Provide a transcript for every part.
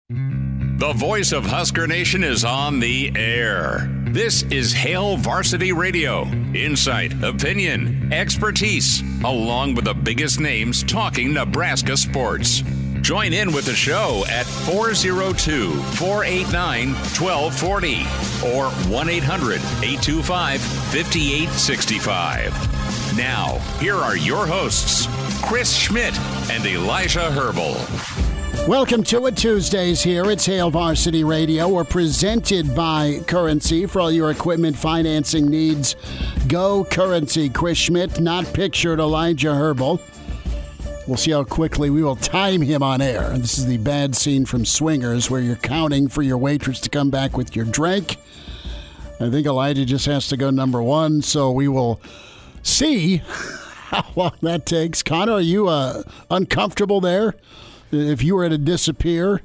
The voice of Husker Nation is on the air. This is Hail Varsity Radio. Insight, opinion, expertise, along with the biggest names talking Nebraska sports. Join in with the show at 402-489-1240 or 1-800-825-5865. Now, here are your hosts, Chris Schmidt and Elijah Herbel. Welcome to it. Tuesdays here. It's Hail Varsity Radio. We're presented by Currency. For all your equipment financing needs, go Currency. Chris Schmidt, not pictured Elijah Herbel. We'll see how quickly we will time him on air. This is the bad scene from Swingers where you're counting for your waitress to come back with your drink. I think Elijah just has to go number one, so we will see how long that takes. Connor, are you uncomfortable there? If you were to disappear,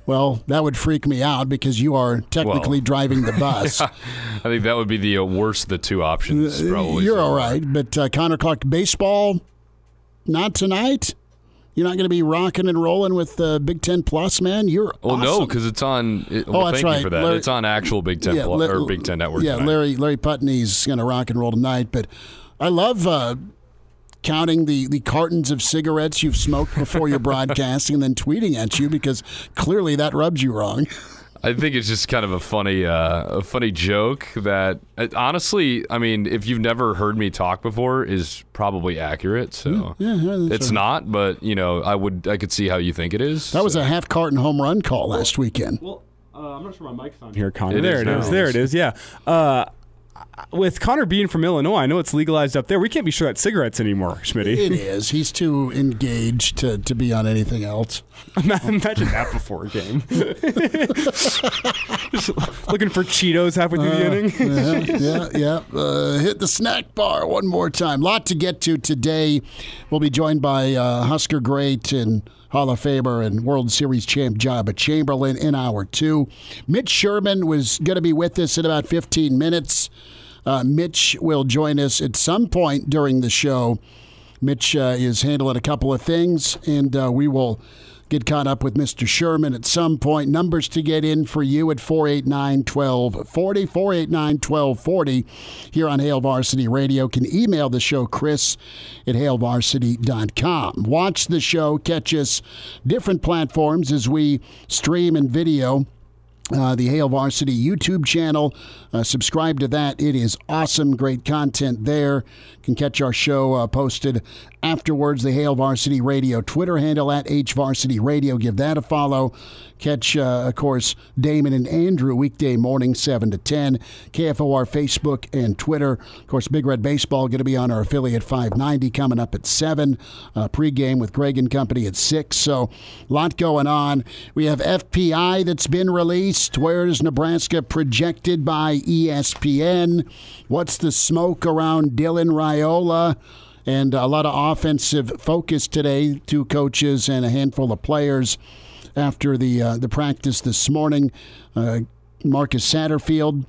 well, that would freak me out because you are technically driving the bus. I think that would be the worst of the two options, probably. You're all right, but Connor Clark, baseball, not tonight? You're not going to be rocking and rolling with Big Ten Plus, man? You're awesome. No, because it's on that's right. You for that. It's on actual Big Ten Plus, or Big Ten Network tonight. Larry Putney's going to rock and roll tonight, but I love counting the cartons of cigarettes you've smoked before your broadcasting and then tweeting at you because clearly that rubs you wrong. I think it's just kind of a funny joke that, honestly, I mean, if you've never heard me talk before, is probably accurate. So it's not, but I could see how you think it is. That was a half carton home run call last weekend. Well, I'm not sure my mic's on here, Connor. There it is. Yeah. With Connor being from Illinois, I know it's legalized up there. We can't be sure that's cigarettes anymore, Schmitty. It is. He's too engaged to be on anything else. Imagine that before a game. Just looking for Cheetos halfway through the inning. Yeah. Hit the snack bar one more time. Lot to get to today. We'll be joined by Husker great and Hall of Famer and World Series champ Joba Chamberlain in hour two. Mitch Sherman was going to be with us in about 15 minutes. Mitch will join us at some point during the show. Mitch is handling a couple of things, and we will get caught up with Mr. Sherman at some point. Numbers to get in for you at 489-1240, 489-1240 here on Hail Varsity Radio. Can email the show, Chris at hailvarsity.com. Watch the show, catch us different platforms as we stream and video. The Hail Varsity YouTube channel. Subscribe to that. It is awesome. Great content there. Can catch our show posted afterwards. The Hail Varsity Radio Twitter handle at HVarsity Radio. Give that a follow. Catch, of course, Damon and Andrew weekday morning 7 to 10. KFOR Facebook and Twitter. Of course, Big Red Baseball going to be on our affiliate 590 coming up at 7. Pregame with Greg and company at 6. So, a lot going on. We have FPI that's been released. Where is Nebraska projected by ESPN? What's the smoke around Dylan Raiola? And a lot of offensive focus today. 2 coaches and a handful of players after the practice this morning. Marcus Satterfield,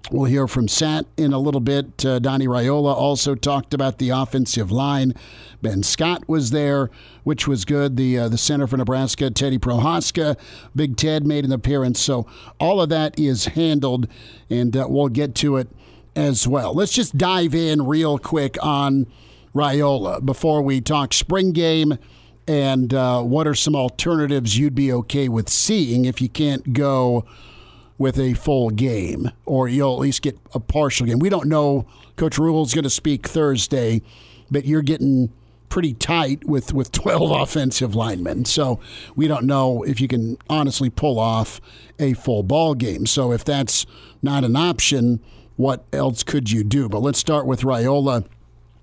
we'll hear from Sat in a little bit. Donnie Raiola also talked about the offensive line. Ben Scott was there, which was good. The center for Nebraska, Teddy Prohaska, Big Ted made an appearance. So all of that is handled, and we'll get to it as well. Let's just dive in real quick on Raiola before we talk spring game. And what are some alternatives you'd be okay with seeing if you can't go with a full game, or you'll at least get a partial game? We don't know. Coach Rhule's going to speak Thursday, but you're getting pretty tight with 12 offensive linemen. So we don't know if you can honestly pull off a full ball game. So if that's not an option, what else could you do? But let's start with Raiola.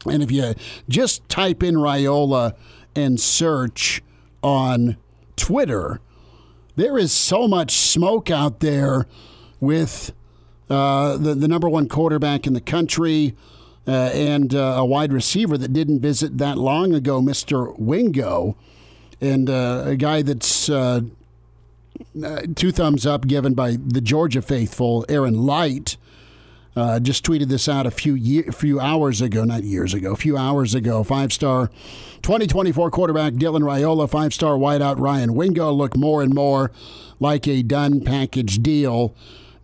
And if you just type in Raiola and search on Twitter, there is so much smoke out there with the number one quarterback in the country and a wide receiver that didn't visit that long ago, Mr. Wingo, and a guy that's 2 thumbs up given by the Georgia faithful, Aaron Light, just tweeted this out a few hours ago, 5-star 2024 quarterback Dylan Raiola, 5-star wideout Ryan Wingo look more and more like a done package deal.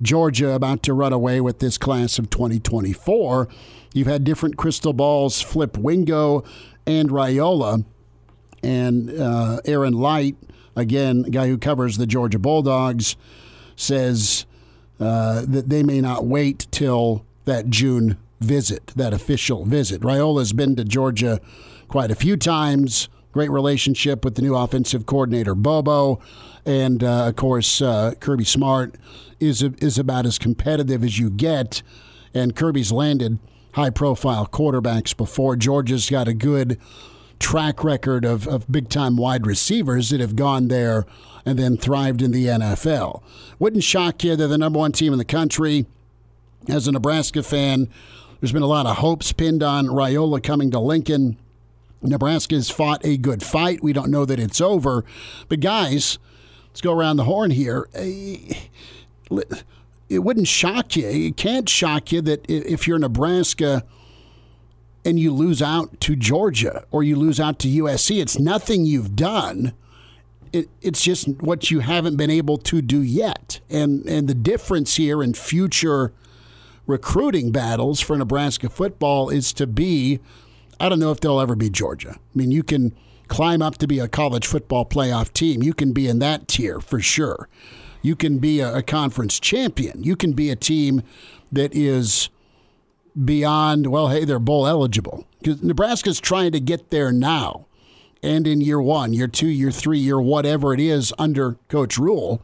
Georgia about to run away with this class of 2024. You've had different crystal balls flip Wingo and Raiola, and Aaron Light, again, a guy who covers the Georgia Bulldogs, says that they may not wait till that June visit, that official visit. Raiola's been to Georgia quite a few times. Great relationship with the new offensive coordinator, Bobo. And, of course, Kirby Smart is about as competitive as you get. And Kirby's landed high-profile quarterbacks before. Georgia's got a good track record of big-time wide receivers that have gone there and then thrived in the NFL. Wouldn't shock you, they're the number one team in the country. As a Nebraska fan, there's been a lot of hopes pinned on Raiola coming to Lincoln. Nebraska's fought a good fight. We don't know that it's over. But, guys, let's go around the horn here. It wouldn't shock you. It can't shock you that if you're Nebraska and you lose out to Georgia or you lose out to USC, it's nothing you've done. It's just what you haven't been able to do yet. And the difference here in future recruiting battles for Nebraska football is to be, I don't know if they'll ever be Georgia. I mean, you can climb up to be a college football playoff team. You can be in that tier for sure. You can be a conference champion. You can be a team that is beyond, well, hey, they're bowl eligible. Because Nebraska's trying to get there now. And in year 1, year 2, year 3, year whatever it is under Coach Rhule,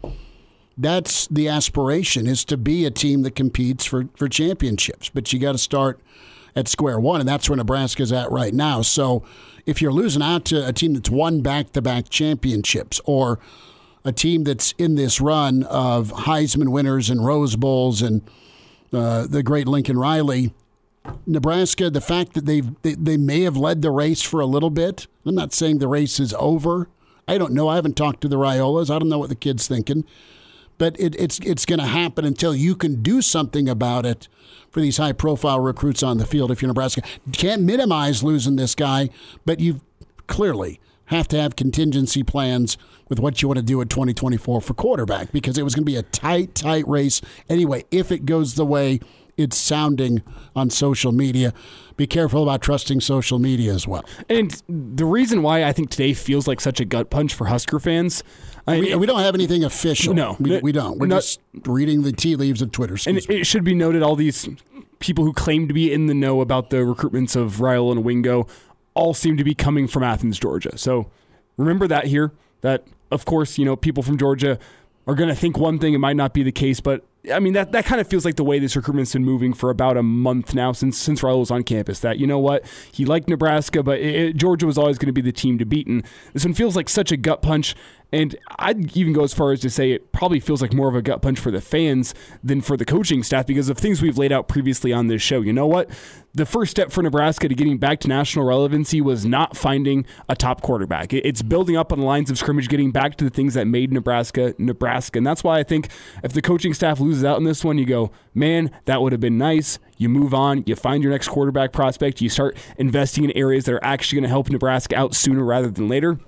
that's the aspiration, is to be a team that competes for championships. But you got to start at square one, and that's where Nebraska's at right now. So if you're losing out to a team that's won back-to-back championships or a team that's in this run of Heisman winners and Rose Bowls and the great Lincoln Riley, Nebraska, the fact that they may have led the race for a little bit, I'm not saying the race is over. I don't know. I haven't talked to the Raiolas. I don't know what the kid's thinking. But it's going to happen until you can do something about it for these high-profile recruits on the field if you're Nebraska. Can't minimize losing this guy, but you clearly have to have contingency plans with what you want to do in 2024 for quarterback, because it was going to be a tight race anyway. If it goes the way it's sounding on social media, be careful about trusting social media as well. And the reason why I think today feels like such a gut punch for Husker fans, we don't have anything official. No, we don't. We're just reading the tea leaves of Twitter. And it should be noted, all these people who claim to be in the know about the recruitments of Rhule and Wingo all seem to be coming from Athens, Georgia. So remember that here, that, of course, people from Georgia are going to think one thing. It might not be the case, but I mean, that kind of feels like the way this recruitment's been moving for about a month now since Rhule was on campus. That, you know what, he liked Nebraska, but Georgia was always going to be the team to beat. And this one feels like such a gut punch. And I'd even go as far as to say it probably feels like more of a gut punch for the fans than for the coaching staff because of things we've laid out previously on this show. You know what? The first step for Nebraska to getting back to national relevancy was not finding a top quarterback. It's building up on the lines of scrimmage, getting back to the things that made Nebraska. And that's why I think if the coaching staff loses out in this one, you go, man, that would have been nice. You move on, you find your next quarterback prospect, you start investing in areas that are actually going to help Nebraska out sooner rather than later.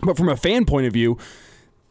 But from a fan point of view,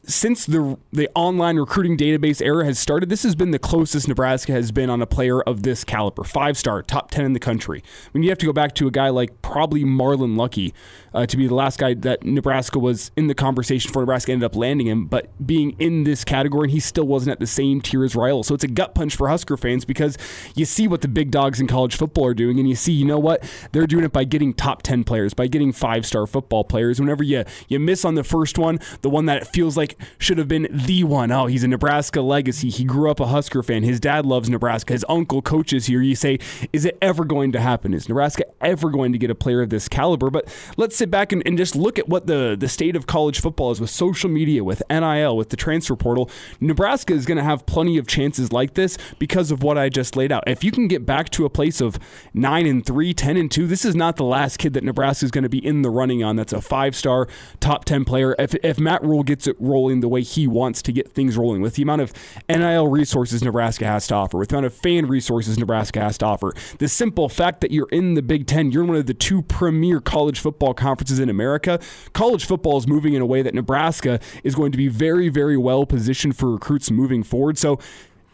since the online recruiting database era has started, this has been the closest Nebraska has been on a player of this caliber. 5-star, top 10 in the country. I mean, you have to go back to a guy like probably Marlon Lucky to be the last guy that Nebraska was in the conversation for. Nebraska ended up landing him, but being in this category, and he still wasn't at the same tier as Rhule. So it's a gut punch for Husker fans because you see what the big dogs in college football are doing, and you see, you know what? They're doing it by getting top 10 players, by getting 5-star football players. Whenever you miss on the first one, the one that feels like should have been the one. Oh, he's a Nebraska legacy. He grew up a Husker fan. His dad loves Nebraska. His uncle coaches here. You say, is it ever going to happen? Is Nebraska ever going to get a player of this caliber? But let's sit back and just look at what the state of college football is with social media, with NIL, with the transfer portal. Nebraska is going to have plenty of chances like this because of what I just laid out. If you can get back to a place of 9-3, 10-2, this is not the last kid that Nebraska is going to be in the running on. That's a 5-star, top 10 player. If Matt Rhule gets it rolling rolling the way he wants to get things rolling, with the amount of NIL resources Nebraska has to offer, with the amount of fan resources Nebraska has to offer. The simple fact that you're in the Big Ten, you're in one of the 2 premier college football conferences in America. College football is moving in a way that Nebraska is going to be very, very well positioned for recruits moving forward. So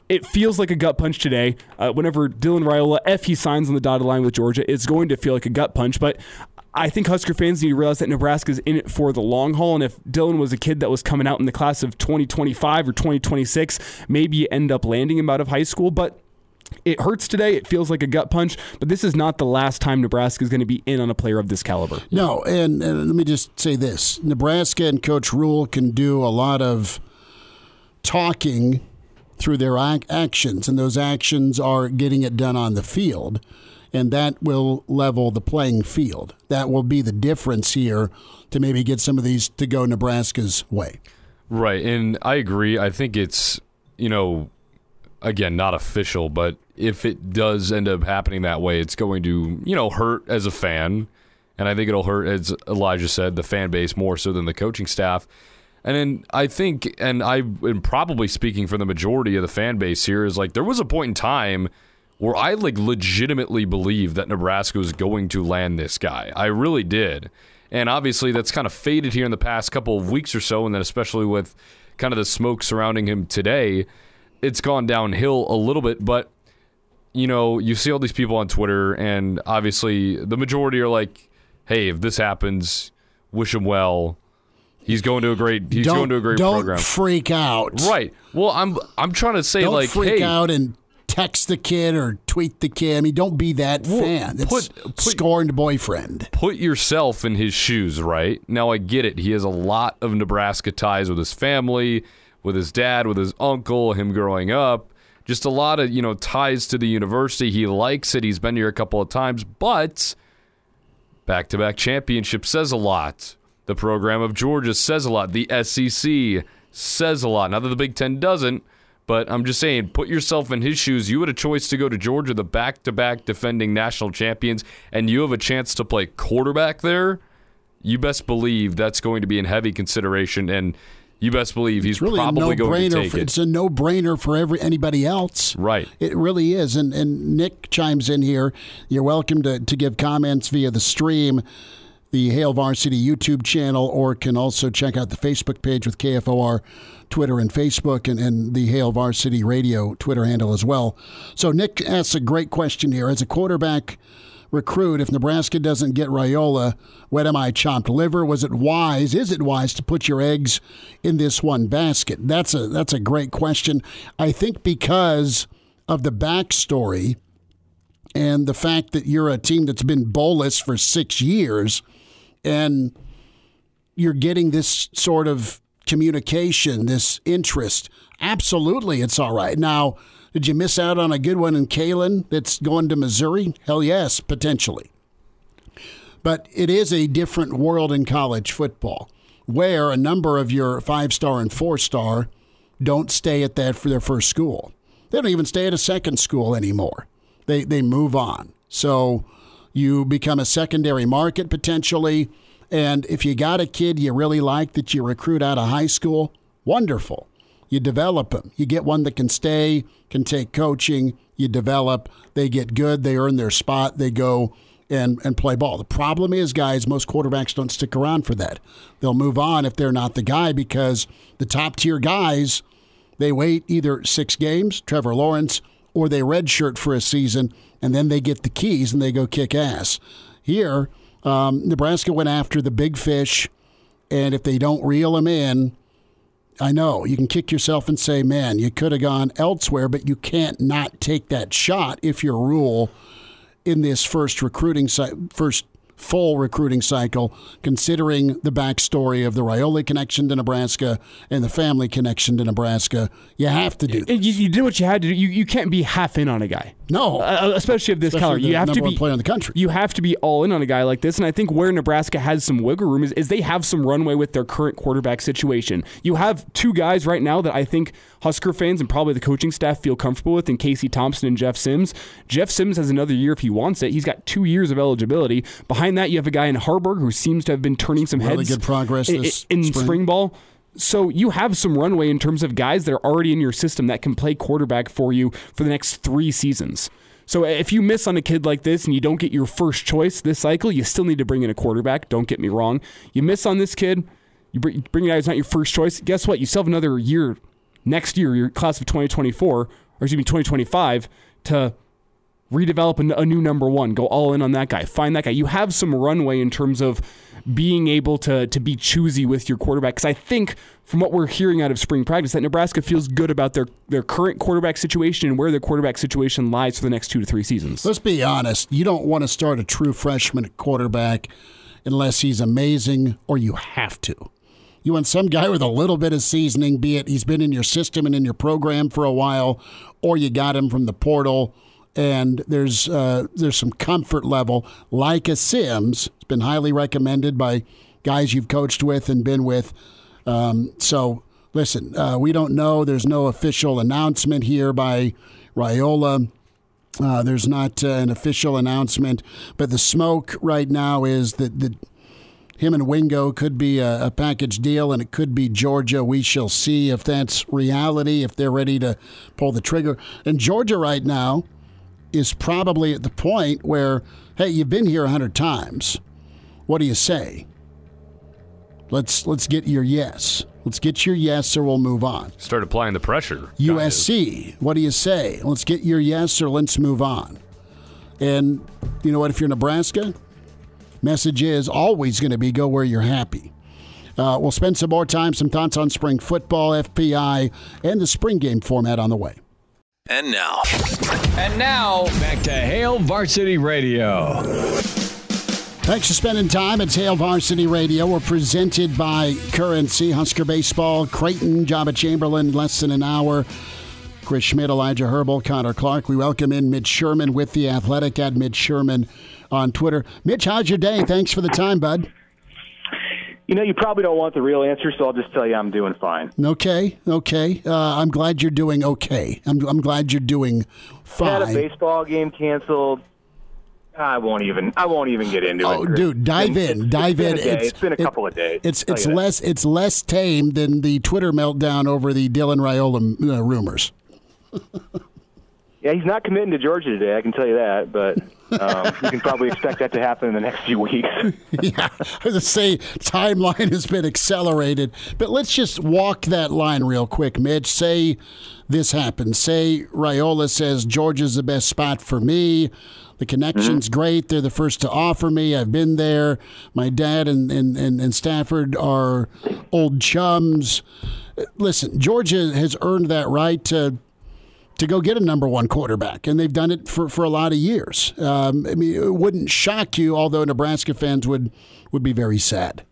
it feels like a gut punch today. Whenever Dylan Raiola, if he signs on the dotted line with Georgia, it's going to feel like a gut punch. But I think Husker fans need to realize that Nebraska's in it for the long haul. And if Dylan was a kid that was coming out in the class of 2025 or 2026, maybe you end up landing him out of high school. But it hurts today. It feels like a gut punch. But this is not the last time Nebraska is going to be in on a player of this caliber. No, and let me just say this. Nebraska and Coach Rhule can do a lot of talking through their actions, and those actions are getting it done on the field, and that will level the playing field. That will be the difference here to maybe get some of these to go Nebraska's way. Right, and I agree. I think it's, again, not official, but if it does end up happening that way, it's going to, hurt as a fan, and I think it'll hurt, as Elijah said, the fan base more so than the coaching staff. And then I think, and I am probably speaking for the majority of the fan base here, is like there was a point in time where I legitimately believed that Nebraska was going to land this guy. I really did. And obviously that's kind of faded here in the past couple of weeks or so, and then especially with kind of the smoke surrounding him today, it's gone downhill a little bit. But, you see all these people on Twitter, and obviously the majority are like, hey, if this happens, wish him well. He's going to a great program. Don't freak out. Right. Well, I'm trying to say, don't freak out and text the kid or tweet the kid. I mean, don't be that fan. It's scorned boyfriend. Put yourself in his shoes, right? Now, I get it. He has a lot of Nebraska ties with his family, with his dad, with his uncle, him growing up. Just a lot of, ties to the university. He likes it. He's been here a couple of times. But back-to-back championship says a lot. The program of Georgia says a lot. The SEC says a lot. Not that the Big Ten doesn't, but I'm just saying, put yourself in his shoes. You had a choice to go to Georgia, the back-to-back defending national champions, and you have a chance to play quarterback there. You best believe that's going to be in heavy consideration, and you best believe he's really probably going to take it. It's a no-brainer for anybody else. Right. It really is. And Nick chimes in here. You're welcome to give comments via the stream, the Hail Varsity YouTube channel, or can also check out the Facebook page with KFOR Twitter and Facebook, and the Hail Varsity Radio Twitter handle as well. So Nick asks a great question here. As a quarterback recruit, if Nebraska doesn't get Raiola, when am I chopped liver? Is it wise to put your eggs in this one basket? That's a great question. I think because of the backstory and the fact that you're a team that's been bowlless for 6 years, and you're getting this sort of communication, this interest, absolutely it's all right. Now, did you miss out on a good one in Kalen that's going to Missouri? Hell yes, potentially. But it is a different world in college football, where a number of your 5-star and 4-star don't stay at that for their first school. They don't even stay at a second school anymore. They move on. So you become a secondary market potentially. And if you got a kid you really like that you recruit out of high school, wonderful. You develop them. You get one that can stay, can take coaching. You develop. They get good. They earn their spot. They go and play ball. The problem is, guys, most quarterbacks don't stick around for that. They'll move on if they're not the guy, because the top-tier guys, they wait either 6 games, Trevor Lawrence, or they redshirt for a season, and then they get the keys and they go kick ass. Here, Nebraska went after the big fish, and if they don't reel them in, I know you can kick yourself and say, man, you could have gone elsewhere, but you can't not take that shot if you're Rhule in this first full recruiting cycle, considering the backstory of the Raiola connection to Nebraska and the family connection to Nebraska. You have to do this. You did what you had to do. You can't be half in on a guy. No. Especially of this caliber. You have to be player in the country. You have to be all in on a guy like this. And I think where Nebraska has some wiggle room is they have some runway with their current quarterback situation. You have 2 guys right now that I think Husker fans and probably the coaching staff feel comfortable with in Casey Thompson and Jeff Sims. Jeff Sims has another year if he wants it. He's got 2 years of eligibility. Behind that, you have a guy in Harburg who seems to have been turning some heads. Really good progress in spring ball. So you have some runway in terms of guys that are already in your system that can play quarterback for you for the next 3 seasons. So if you miss on a kid like this and you don't get your first choice this cycle, you still need to bring in a quarterback. Don't get me wrong. You miss on this kid, you bring it out, it's not your first choice. Guess what? You still have another year, next year, your class of 2025, to redevelop a new number one. Go all in on that guy. Find that guy. You have some runway in terms of being able to be choosy with your quarterback. Because I think from what we're hearing out of spring practice that Nebraska feels good about their current quarterback situation and where their quarterback situation lies for the next 2 to 3 seasons. Let's be honest. You don't want to start a true freshman at quarterback unless he's amazing or you have to. You want some guy with a little bit of seasoning, be it he's been in your system and in your program for a while, or you got him from the portal, and there's some comfort level, like a Sims. It's been highly recommended by guys you've coached with and been with. So, listen, we don't know. There's no official announcement here by Raiola. There's not an official announcement, but the smoke right now is that him and Wingo could be a package deal, and it could be Georgia. We shall see if that's reality, if they're ready to pull the trigger. And Georgia right now is probably at the point where, hey, you've been here 100 times. What do you say? Let's get your yes. Let's get your yes, or we'll move on. Start applying the pressure. USC, what do you say? Let's get your yes, or let's move on. And you know what? If you're Nebraska, message is always going to be go where you're happy. We'll spend some more time, some thoughts on spring football, FPI, and the spring game format on the way. And now, back to Hail Varsity Radio. Thanks for spending time at Hail Varsity Radio. We're presented by Currency, Husker Baseball, Creighton, Joba Chamberlain, in less than an hour. Chris Schmidt, Elijah Herbel, Connor Clark. We welcome in Mitch Sherman with The Athletic at Mitch Sherman on Twitter. Mitch, how's your day? Thanks for the time, bud. You know, you probably don't want the real answer, so I'll just tell you I'm doing fine. Okay. I'm glad you're doing okay. I'm glad you're doing fine. Had a baseball game canceled. I won't even get into it. Oh, dude, dive in. It's been a couple of days. It's less tame than the Twitter meltdown over the Dylan Raiola rumors. Yeah, he's not committing to Georgia today, I can tell you that, but you can probably expect that to happen in the next few weeks. Yeah, I was going to say, timeline has been accelerated. But let's just walk that line real quick, Mitch. Say this happens. Say Raiola says Georgia's the best spot for me. The connection's great. They're the first to offer me. I've been there. My dad and Stafford are old chums. Listen, Georgia has earned that right to go get a number one quarterback, and they've done it for a lot of years. I mean, it wouldn't shock you, although Nebraska fans would be very sad.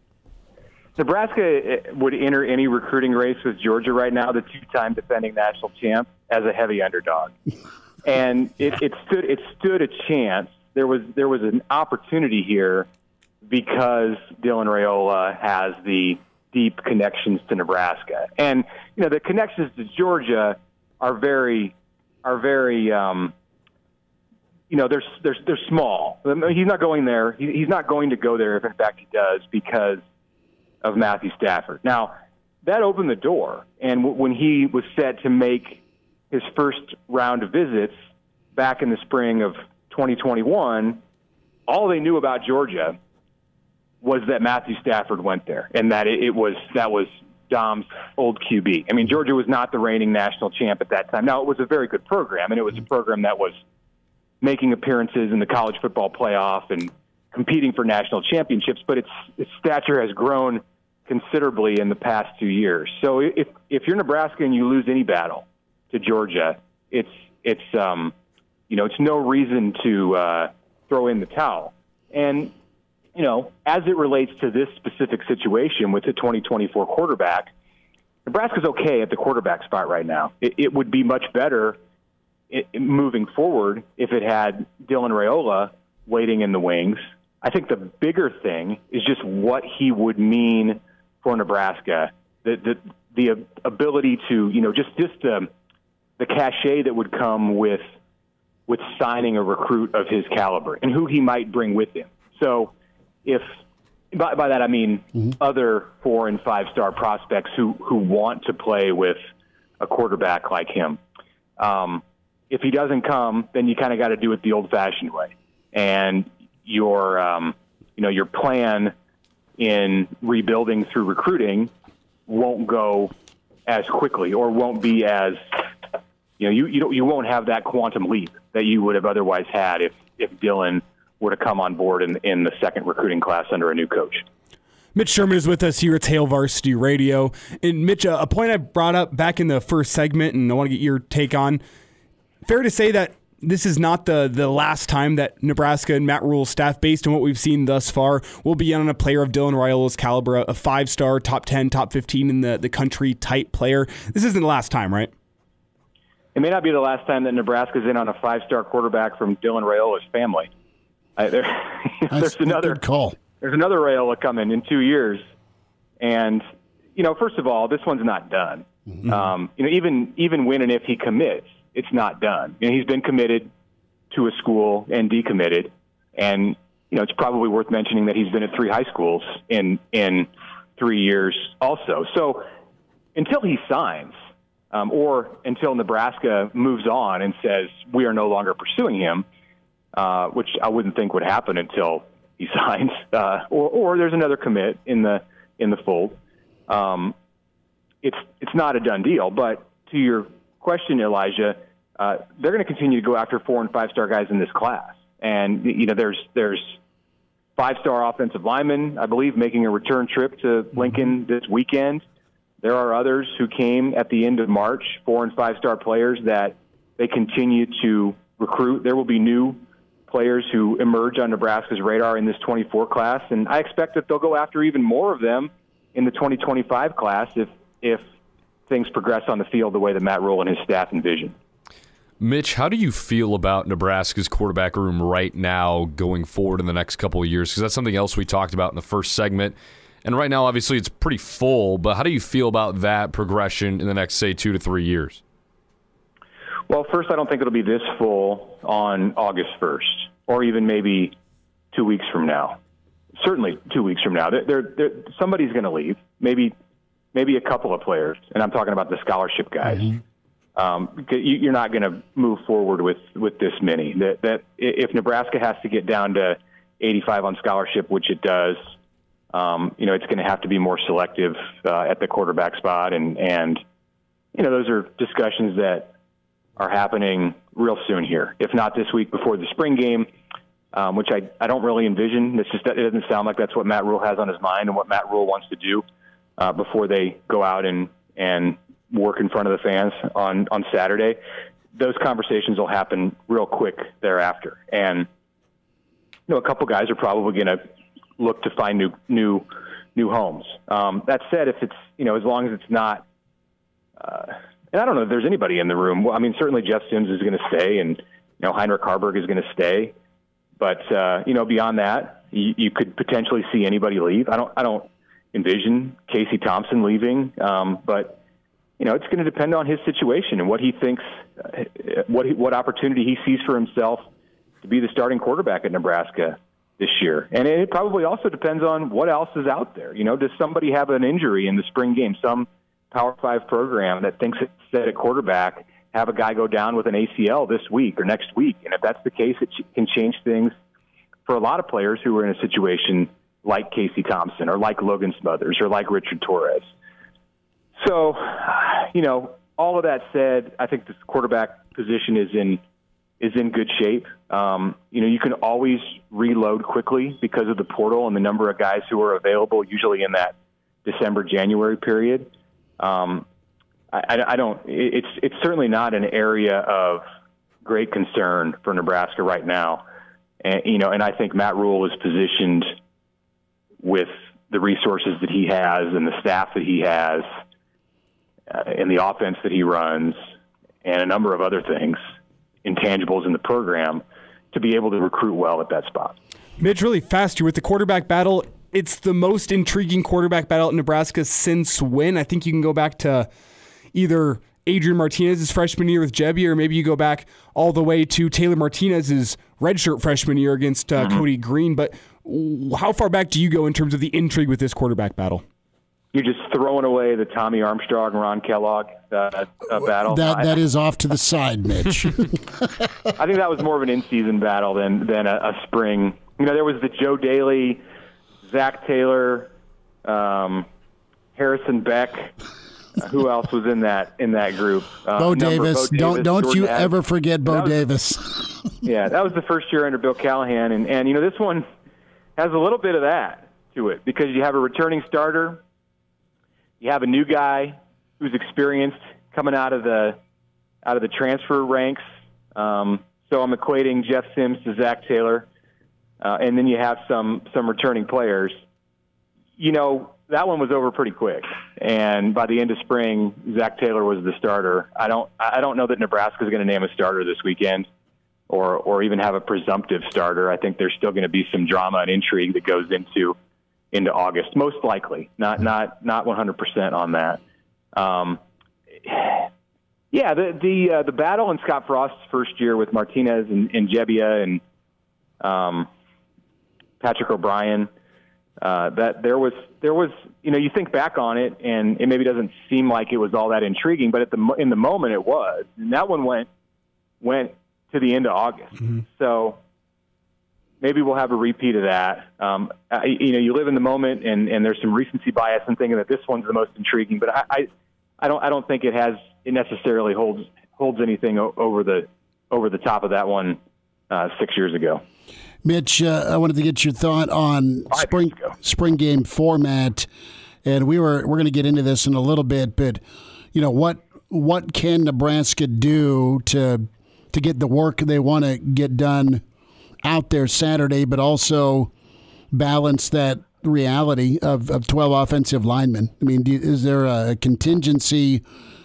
Nebraska would enter any recruiting race with Georgia right now, the 2-time defending national champ, as a heavy underdog. And it stood a chance. There was an opportunity here because Dylan Raiola has the deep connections to Nebraska, and you know the connections to Georgia are very they're small. He's not going there. He's not going to go there if in fact he does because of Matthew Stafford. Now that opened the door, and when he was set to make his first round of visits back in the spring of 2021, all they knew about Georgia was that Matthew Stafford went there, and that that was Dom's old QB. I mean, Georgia was not the reigning national champ at that time. Now, it was a very good program, and it was a program that was making appearances in the college football playoff and competing for national championships, but its stature has grown considerably in the past 2 years. So if you're Nebraska and you lose any battle to Georgia, it's no reason to throw in the towel. And you know, as it relates to this specific situation with the 2024 quarterback, Nebraska's okay at the quarterback spot right now. It would be much better moving forward if it had Dylan Raiola waiting in the wings. I think the bigger thing is just what he would mean for Nebraska, the ability to, you know, just the cachet that would come with signing a recruit of his caliber and who he might bring with him. So if by that I mean other 4- and 5-star prospects who want to play with a quarterback like him. If he doesn't come, then you kind of got to do it the old-fashioned way, and your plan in rebuilding through recruiting won't go as quickly, or won't be as you won't have that quantum leap that you would have otherwise had if Dylan were to come on board in the second recruiting class under a new coach. Mitch Sherman is with us here at Hail Varsity Radio. And Mitch, a point I brought up back in the first segment, and I want to get your take on. Fair to say that this is not the last time that Nebraska and Matt Rhule's staff, based on what we've seen thus far, will be on a player of Dylan Raiola's caliber, a 5-star, top 10, top 15 in the country type player. This isn't the last time, right? It may not be the last time that Nebraska's in on a 5-star quarterback from Dylan Raiola's family. There's another good call. There's another Raiola coming in 2 years, and first of all, this one's not done. Even when and if he commits, it's not done. He's been committed to a school and decommitted, and it's probably worth mentioning that he's been at 3 high schools in 3 years also. So until he signs, or until Nebraska moves on and says we are no longer pursuing him, which I wouldn't think would happen until he signs, or there's another commit in the fold. It's not a done deal. But to your question, Elijah, they're going to continue to go after 4- and 5-star guys in this class, and there's 5-star offensive linemen, I believe, making a return trip to Lincoln this weekend. There are others who came at the end of March, 4- and 5-star players that they continue to recruit. There will be new players who emerge on Nebraska's radar in this 24 class, and I expect that they'll go after even more of them in the 2025 class if things progress on the field the way that Matt Rhule and his staff envision. Mitch, how do you feel about Nebraska's quarterback room right now going forward in the next couple of years? Because that's something else we talked about in the first segment. And right now, obviously, it's pretty full, but how do you feel about that progression in the next, say, 2 to 3 years? Well, first, I don't think it'll be this full on August 1st, or even maybe 2 weeks from now. Certainly 2 weeks from now. Somebody's going to leave, maybe a couple of players, and I'm talking about the scholarship guys. You're not going to move forward with this many. That if Nebraska has to get down to 85 on scholarship, which it does, it's going to have to be more selective at the quarterback spot, and those are discussions that are happening real soon here. If not this week, before the spring game, which I don't really envision. It doesn't sound like that's what Matt Rhule has on his mind and what Matt Rhule wants to do before they go out and work in front of the fans on Saturday. Those conversations will happen real quick thereafter, and a couple guys are probably going to look to find new homes. That said, if it's as long as it's not, and I don't know if there's anybody in the room. Well, I mean, certainly Jeff Sims is going to stay, and Heinrich Harburg is going to stay. But beyond that, you could potentially see anybody leave. I don't envision Casey Thompson leaving, but it's going to depend on his situation and what he thinks, what opportunity he sees for himself to be the starting quarterback at Nebraska this year. And it probably also depends on what else is out there. Does somebody have an injury in the spring game? Some Power 5 program that thinks it's set at quarterback have a guy go down with an ACL this week or next week. And if that's the case, it can change things for a lot of players who are in a situation like Casey Thompson or like Logan Smothers or like Richard Torres. So, all of that said, I think this quarterback position is in good shape. You can always reload quickly because of the portal and the number of guys who are available, usually in that December-January period. It's certainly not an area of great concern for Nebraska right now. And I think Matt Rhule is positioned with the resources that he has and the staff that he has and the offense that he runs and a number of other things, intangibles in the program, to be able to recruit well at that spot. Mitch, really fast here with the quarterback battle. It's the most intriguing quarterback battle in Nebraska since when? I think you can go back to either Adrian Martinez's freshman year with Jebby, or maybe you go back all the way to Taylor Martinez's redshirt freshman year against Cody Green. But how far back do you go in terms of the intrigue with this quarterback battle? You're just throwing away the Tommy Armstrong, Ron Kellogg battle. That is off to the side, Mitch. I think that was more of an in-season battle than a spring. There was the Joe Daly, Zach Taylor, Harrison Beck. Who else was in that group? Bo Davis. Don't you ever forget Bo Davis. Yeah, that was the first year under Bill Callahan, and this one has a little bit of that to it because you have a returning starter. You have a new guy who's experienced coming out of the transfer ranks. So I'm equating Jeff Sims to Zach Taylor, and then you have some returning players. That one was over pretty quick, and by the end of spring, Zach Taylor was the starter. I don't know that Nebraska is going to name a starter this weekend, or even have a presumptive starter. I think there's still going to be some drama and intrigue that goes into August, most likely. Not 100% on that. The battle in Scott Frost's first year with Martinez and Jebbia and Patrick O'Brien, that there was you think back on it and it maybe doesn't seem like it was all that intriguing, but in the moment it was. And that one went to the end of August. Mm-hmm. So maybe we'll have a repeat of that. You live in the moment, and there's some recency bias in thinking that this one's the most intriguing. But I don't think it necessarily holds anything over the top of that one 6 years ago. Mitch, I wanted to get your thought on spring game format, and we're going to get into this in a little bit. But what can Nebraska do to get the work they want to get done out there Saturday, but also balance that reality of 12 offensive linemen? I mean, is there a contingency,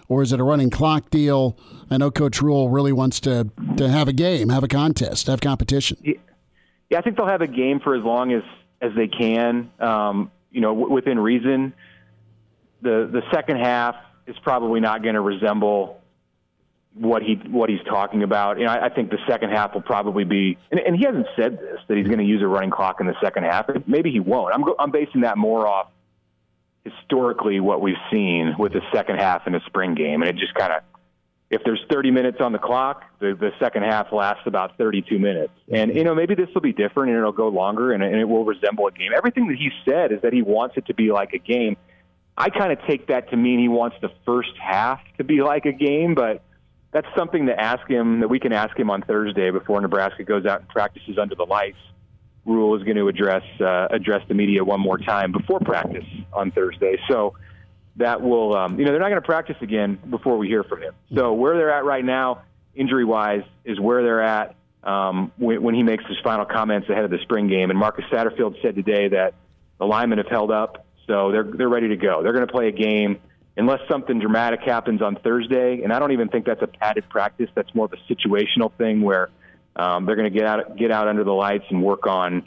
or is it a running clock deal? I know Coach Rhule really wants to have a game, have a contest, have competition. Yeah, I think they'll have a game for as long as they can, within reason. The second half is probably not going to resemble what he's talking about. I think the second half will probably be, and he hasn't said this, that he's going to use a running clock in the second half. Maybe he won't. I'm basing that more off historically what we've seen with the second half in a spring game, and it just kind of, if there's 30 minutes on the clock, the second half lasts about 32 minutes. And, maybe this will be different and it'll go longer and it will resemble a game. Everything that he said is that he wants it to be like a game. I kind of take that to mean he wants the first half to be like a game, but that's something that we can ask him on Thursday before Nebraska goes out and practices under the lights. Rhule is going to address the media one more time before practice on Thursday. So that will, they're not going to practice again before we hear from him. So where they're at right now, injury-wise, is where they're at when he makes his final comments ahead of the spring game. And Marcus Satterfield said today that the linemen have held up, so they're ready to go. They're going to play a game unless something dramatic happens on Thursday. And I don't even think that's a padded practice. That's more of a situational thing where they're going to get out under the lights and work on.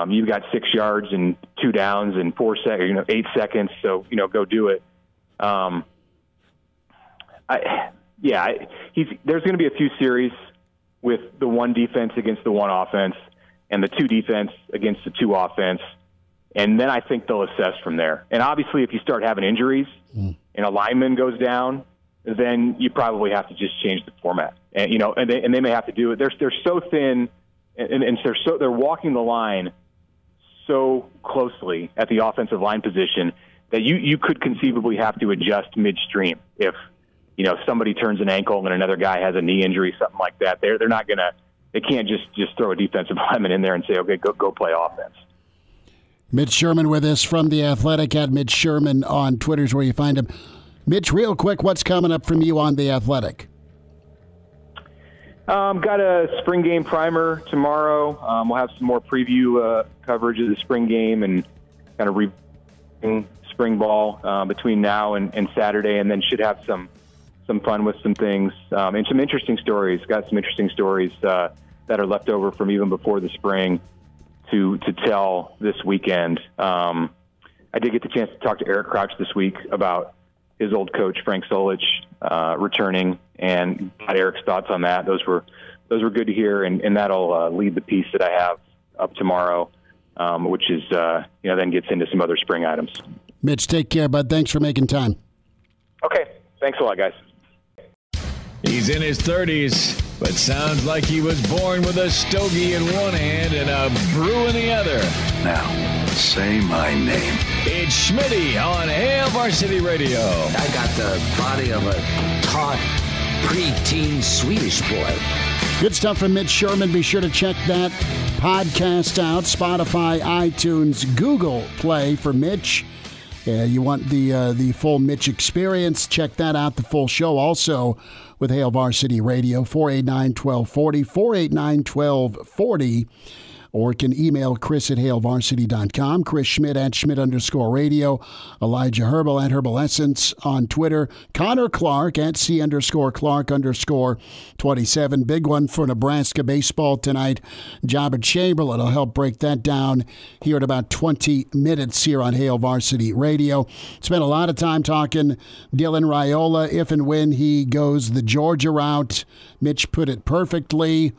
You've got 6 yards and 2 downs and 8 seconds. So, go do it. There's going to be a few series with the one defense against the one offense and the two defense against the two offense. And then I think they'll assess from there. And obviously if you start having injuries and a lineman goes down, then you probably have to just change the format. And, and they may have to do it. They're so thin and they're walking the line so closely at the offensive line position that you could conceivably have to adjust midstream if somebody turns an ankle and another guy has a knee injury, something like that. They can't just throw a defensive lineman in there and say, okay, go play offense. Mitch Sherman with us from The Athletic, at Mitch Sherman on Twitter is where you find him. Mitch, real quick, what's coming up from you on The Athletic? Got a spring game primer tomorrow. We'll have some more preview coverage of the spring game and kind of reviewing spring ball between now and Saturday, and then should have some fun with some things and some interesting stories. Got some interesting stories that are left over from even before the spring to tell this weekend. I did get the chance to talk to Eric Crouch this week about his old coach, Frank Solich, returning, and got Eric's thoughts on that. Those were good to hear, and that'll lead the piece that I have up tomorrow. which is then gets into some other spring items. Mitch, take care, bud. Thanks for making time. Okay, thanks a lot, guys. He's in his 30s, but sounds like he was born with a stogie in one hand and a brew in the other. Now, say my name. It's Schmidt on Hail Varsity Radio. I got the body of a taut, preteen Swedish boy. Good stuff from Mitch Sherman. Be sure to check that podcast out. Spotify, iTunes, Google Play for Mitch. You want the full Mitch experience, check that out, the full show. Also with Hail Varsity Radio, 489-1240, 489-1240. Or can email Chris at HailVarsity.com, Chris Schmidt at Schmidt_radio, Elijah Herbel at Herbal Essence on Twitter, Connor Clark at C_Clark_27. Big one for Nebraska baseball tonight. Joba Chamberlain will help break that down here in about 20 minutes here on Hail Varsity Radio. Spent a lot of time talking Dylan Raiola if and when he goes the Georgia route. Mitch put it perfectly.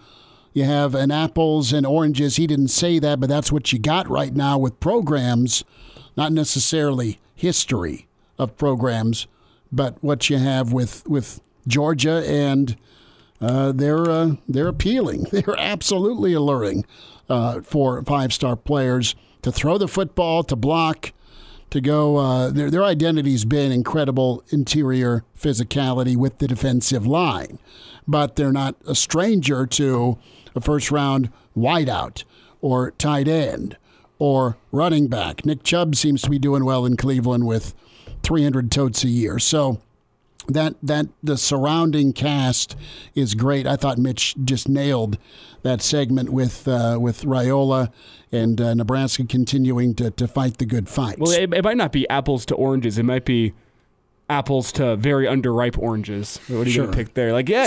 You have an apples and oranges. He didn't say that, but that's what you got right now with programs, not necessarily history of programs, but what you have with Georgia, and they're appealing. They're absolutely alluring for five-star players to throw the football, to block, to go. Their identity's been incredible interior physicality with the defensive line, but they're not a stranger to a first-round wideout or tight end or running back. Nick Chubb seems to be doing well in Cleveland with 300 totes a year. So that the surrounding cast is great. I thought Mitch just nailed that segment with Raiola and Nebraska continuing to fight the good fights. Well, it might not be apples to oranges. It might be apples to very underripe oranges. What are you going to pick there? Like, yeah,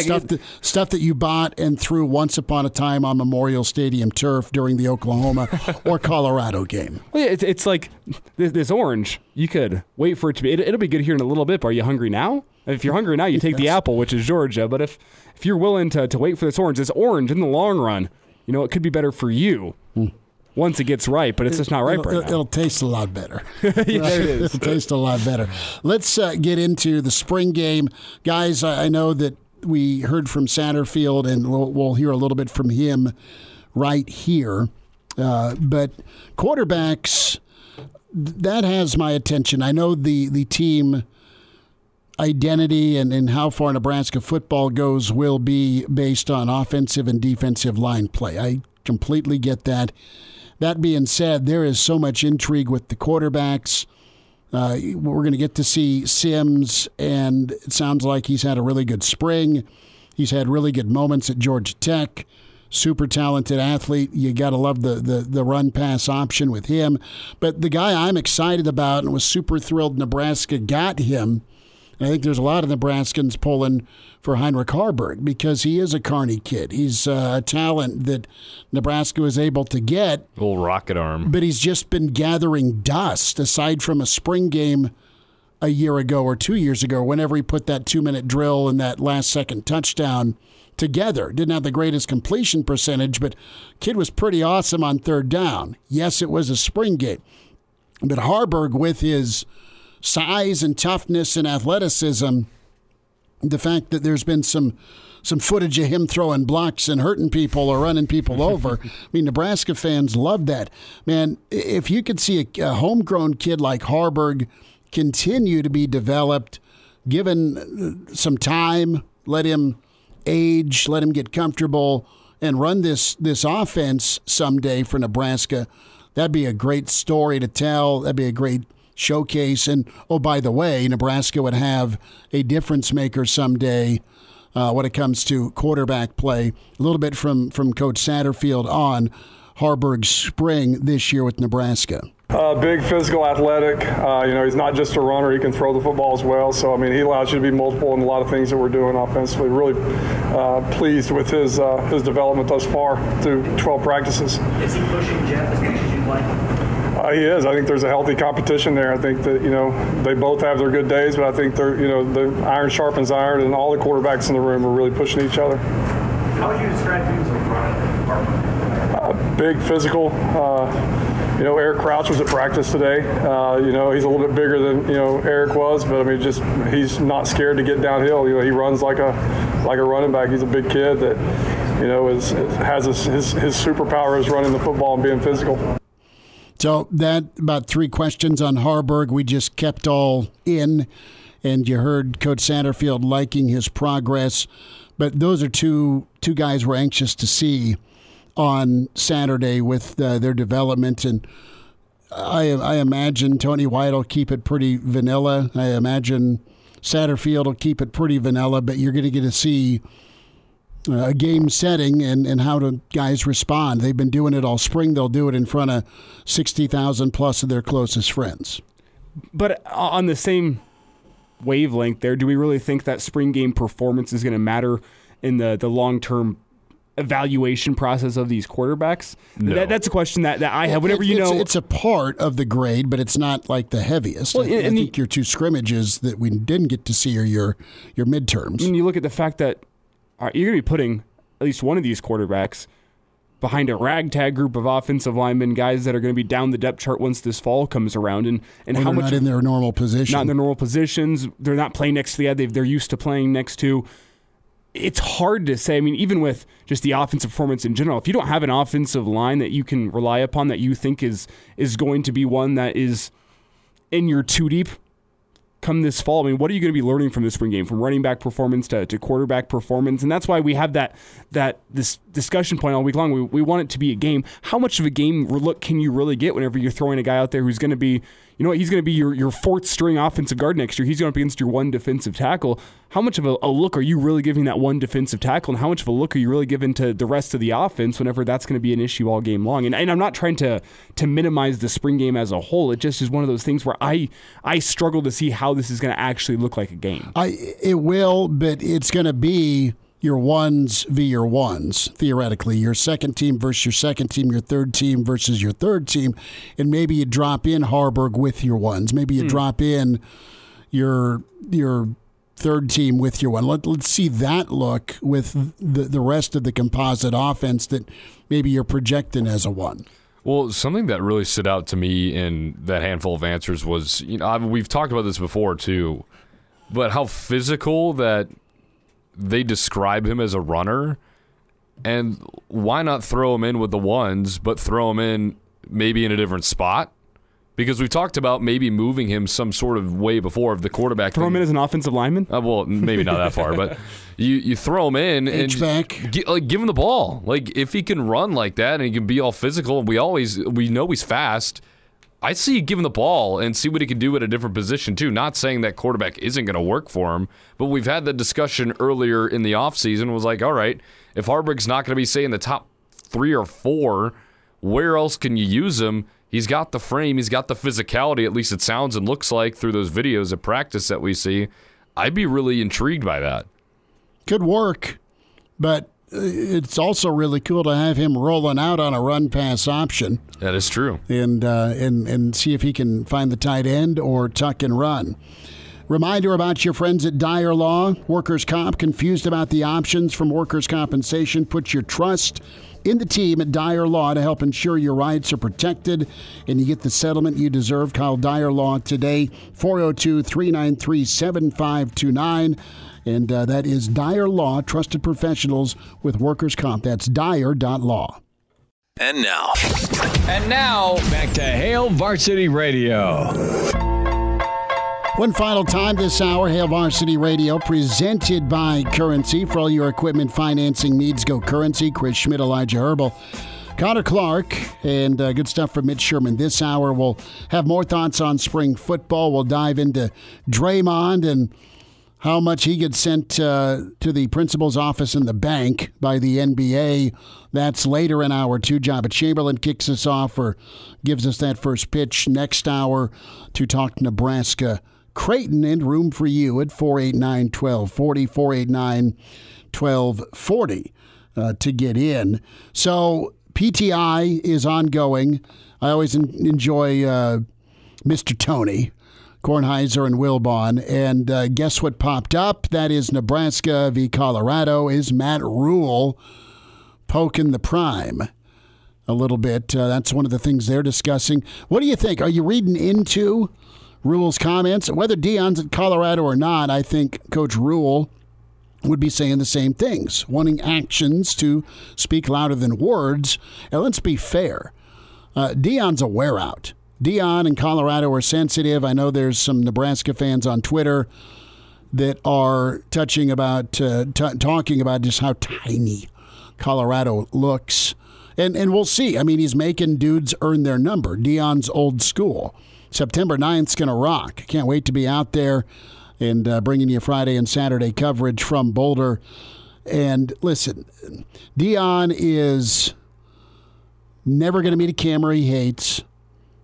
stuff that you bought and threw once upon a time on Memorial Stadium turf during the Oklahoma or Colorado game. Well, yeah, it's like this orange. You could wait for it to be. It'll be good here in a little bit. But are you hungry now? If you're hungry now, you take the apple, which is Georgia. But if you're willing to wait for this orange in the long run, it could be better for you. Once it gets ripe, but it's just not ripe right now. It'll taste a lot better. Yeah, it is. It'll taste a lot better. Let's get into the spring game. Guys, I know that we heard from Satterfield, and we'll hear a little bit from him right here. But quarterbacks, that has my attention. I know the team identity and how far Nebraska football goes will be based on offensive and defensive line play. I completely get that. That being said, there is so much intrigue with the quarterbacks. We're going to get to see Sims, and it sounds like he's had a really good spring. He's had really good moments at Georgia Tech. Super talented athlete. You got to love the run-pass option with him. But the guy I'm excited about and was super thrilled Nebraska got him, I think there's a lot of Nebraskans pulling for Heinrich Haarberg because he is a Kearney kid. He's a talent that Nebraska was able to get. Little rocket arm. But he's just been gathering dust aside from a spring game a year ago or 2 years ago whenever he put that 2-minute drill and that last-second touchdown together. Didn't have the greatest completion percentage, but kid was pretty awesome on third down. Yes, it was a spring game. But Haarberg, with his size and toughness and athleticism, the fact that there's been some footage of him throwing blocks and hurting people or running people over. I mean, Nebraska fans love that. Man, if you could see a homegrown kid like Haarberg continue to be developed, given some time, let him age, let him get comfortable, and run this offense someday for Nebraska, that'd be a great story to tell. That'd be a great showcase. And, oh, by the way, Nebraska would have a difference maker someday when it comes to quarterback play. A little bit from Coach Satterfield on Haarberg's spring this year with Nebraska. Big, physical, athletic. He's not just a runner. He can throw the football as well. So, he allows you to be multiple in a lot of things that we're doing offensively. Really pleased with his development thus far through 12 practices. Is he pushing Jeff as much as you'd like? He is. I think there's a healthy competition there. I think that, they both have their good days, but I think they're, the iron sharpens iron, and all the quarterbacks in the room are really pushing each other. How would you describe him as a runner? Big, physical, Eric Crouch was at practice today. He's a little bit bigger than Eric was, but he's not scared to get downhill. He runs like a running back. He's a big kid that has his superpower is running the football and being physical. So that about 3 questions on Haarberg we just kept all in, and you heard Coach Satterfield liking his progress. But those are two guys we're anxious to see on Saturday with their development. And I imagine Tony White will keep it pretty vanilla. I imagine Satterfield will keep it pretty vanilla, but you're going to get to see a game setting and how do guys respond. They've been doing it all spring. They'll do it in front of 60,000 plus of their closest friends. But on the same wavelength there, do we really think that spring game performance is going to matter in the long-term evaluation process of these quarterbacks? No. That's a question that I have. It's a part of the grade, but it's not like the heaviest. Well, I think your 2 scrimmages that we didn't get to see are your midterms. When you look at the fact that you're going to be putting at least one of these quarterbacks behind a ragtag group of offensive linemen, guys that are going to be down the depth chart once this fall comes around, and how much not in their normal position. Not in their normal positions. They're not playing next to the guy they're used to playing next to. It's hard to say. I mean, even with just the offensive performance in general, if you don't have an offensive line that you can rely upon, that you think is going to be one that is in your 2 deep come this fall, I mean, what are you going to be learning from the spring game, from running back performance to quarterback performance? And that's why we have this discussion point all week long. We want it to be a game. How much of a game look can you really get whenever you're throwing a guy out there who's going to be, he's going to be your 4th string offensive guard next year. He's going up against your 1 defensive tackle. How much of a look are you really giving that 1 defensive tackle, and how much of a look are you really giving to the rest of the offense whenever that's going to be an issue all game long? And I'm not trying to minimize the spring game as a whole. It just is one of those things where I struggle to see how this is going to actually look like a game. It will, but it's going to be your 1s v. your 1s, theoretically. Your second team versus your second team, your third team versus your third team, and maybe you drop in Haarberg with your 1s. Maybe you drop in your third team with your 1. Let's see that look with the rest of the composite offense that maybe you're projecting as a 1. Well, something that really stood out to me in that handful of answers was, we've talked about this before too, but how physical that they describe him as a runner, and why not throw him in with the 1s, but throw him in maybe in a different spot? Because we've talked about maybe moving him some sort of way before of the quarterback. Throw him in as an offensive lineman? Well, maybe not that far, but you throw him in and give him the ball. Like, if he can run like that and he can be all physical, and we know he's fast, I see you give him the ball and see what he can do at a different position too. Not saying that quarterback isn't going to work for him, but we've had the discussion earlier in the offseason. Was like, all right, if Haarberg's not going to be, say, in the top 3 or 4, where else can you use him? He's got the frame. He's got the physicality, at least it sounds and looks like through those videos of practice that we see. I'd be really intrigued by that. Could work, but it's also really cool to have him rolling out on a run-pass option. That is true. And see if he can find the tight end or tuck and run. Reminder about your friends at Dyer Law. Workers' Comp, confused about the options from workers' compensation? Put your trust in the team at Dyer Law to help ensure your rights are protected and you get the settlement you deserve. Call Dyer Law today, 402-393-7529. And that is Dyer Law, trusted professionals with workers' comp. That's Dyer.law. And now, back to Hail Varsity Radio. One final time this hour, Hail Varsity Radio, presented by Currency. For all your equipment financing needs, go Currency. Chris Schmidt, Elijah Herbel, Connor Clark, and good stuff from Mitch Sherman. This hour, we'll have more thoughts on spring football. We'll dive into Draymond and how much he gets sent to the principal's office in the bank by the NBA. That's later in hour 2. Joba Chamberlain kicks us off or gives us that first pitch next hour to talk Nebraska Creighton, and room for you at 489-1240, 489-1240 to get in. So PTI is ongoing. I always enjoy Mr. Tony Kornheiser and Wilbon. And guess what popped up? That is Nebraska v. Colorado. Is Matt Rhule poking the prime? a little bit. That's one of the things they're discussing. What do you think? Are you reading into Rhule's comments? Whether Deion's at Colorado or not, I think Coach Rhule would be saying the same things, wanting actions to speak louder than words. And let's be fair. Deion's a wear-out. Deion and Colorado are sensitive. I know there's some Nebraska fans on Twitter that are talking about just how tiny Colorado looks. And we'll see. I mean, he's making dudes earn their number. Deion's old school. September 9th's going to rock. Can't wait to be out there and bringing you Friday and Saturday coverage from Boulder. And listen, Deion is never going to meet a camera he hates.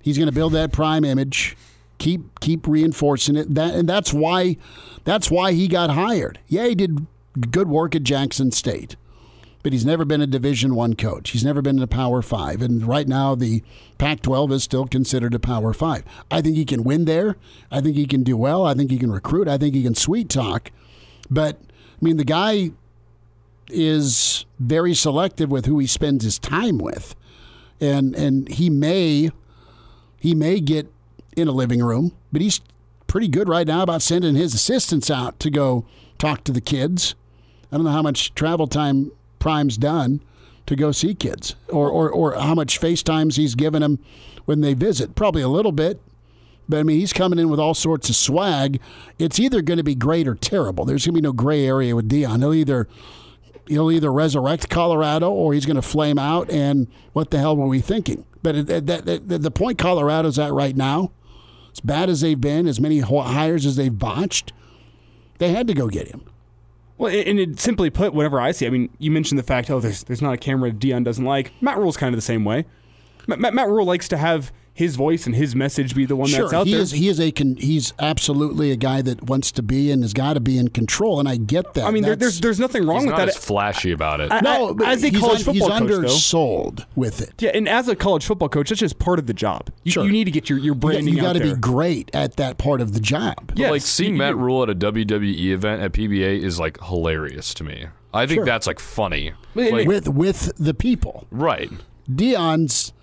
He's going to build that prime image, keep reinforcing it. And that's why he got hired. Yeah, he did good work at Jackson State, but he's never been a Division I coach. He's never been in a Power 5. And right now, the Pac-12 is still considered a Power 5. I think he can win there. I think he can do well. I think he can recruit. I think he can sweet talk. But, I mean, the guy is very selective with who he spends his time with. And he may get in a living room, but he's pretty good right now about sending his assistants out to go talk to the kids. I don't know how much travel time Prime's done to go see kids or how much FaceTimes he's given them when they visit. Probably a little bit, but I mean, he's coming in with all sorts of swag. It's either going to be great or terrible. There's going to be no gray area with Deion. He'll either resurrect Colorado or he's going to flame out, and what the hell were we thinking? But the point Colorado's at right now, as bad as they've been, as many hires as they've botched, they had to go get him. Well, and simply put, whatever I see, I mean, you mentioned the fact, there's not a camera Deion doesn't like. Matt Rhule's kind of the same way. Matt Rhule likes to have his voice and his message be the one that's out there. He's absolutely a guy that wants to be and has got to be in control, and I get that. I mean, there's nothing wrong with that. He's not as flashy about it. No, but as a college football coach, he's undersold with it. Yeah, and as a college football coach, that's just part of the job. You need to get your branding out there. You got to be great at that part of the job. Yeah, like seeing Matt Rhule at a WWE event at PBA is like hilarious to me. I think that's like funny. Like, with the people. Right. Deion's,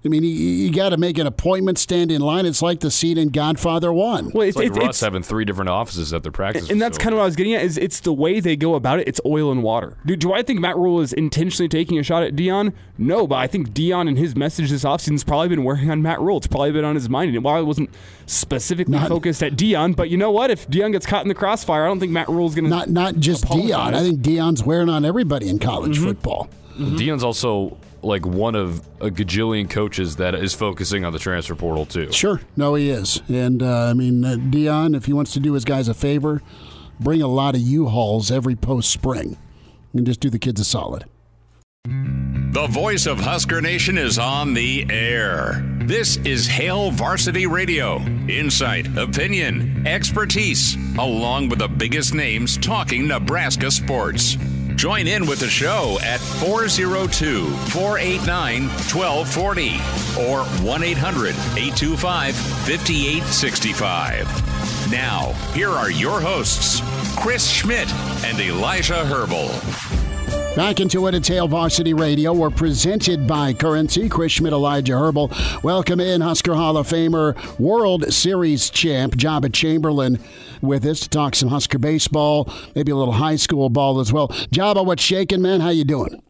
I mean, you got to make an appointment, stand in line. It's like the scene in Godfather 1. Well, it's like Russ having 3 different offices at their practice. And that's kind of what I was getting at, is it's the way they go about it. It's oil and water. Do I think Matt Rhule is intentionally taking a shot at Deion? No, but I think Deion and his message this offseason has probably been wearing on Matt Rhule. It's probably been on his mind. And while it wasn't specifically focused at Deion, but you know what? If Deion gets caught in the crossfire, I don't think Matt Rhule's going to Not just Deion. I think Deion's wearing on everybody in college football. Mm-hmm. Deion's also like one of a gajillion coaches that is focusing on the transfer portal too. Sure. No, he is. And, I mean, Deion, if he wants to do his guys a favor, bring a lot of U-Hauls every post-spring and just do the kids a solid. The voice of Husker Nation is on the air. This is Hail Varsity Radio. Insight, opinion, expertise, along with the biggest names talking Nebraska sports. Join in with the show at 402-489-1240 or 1-800-825-5865. Now, here are your hosts, Chris Schmidt and Elijah Herbel. Back into it at Hail Varsity Radio. We're presented by Currency. Chris Schmidt, Elijah Herbel. Welcome in Husker Hall of Famer, World Series champ, Joba Chamberlain, with us to talk some Husker baseball, maybe a little high school ball as well. Joba, what's shaking, man? How you doing?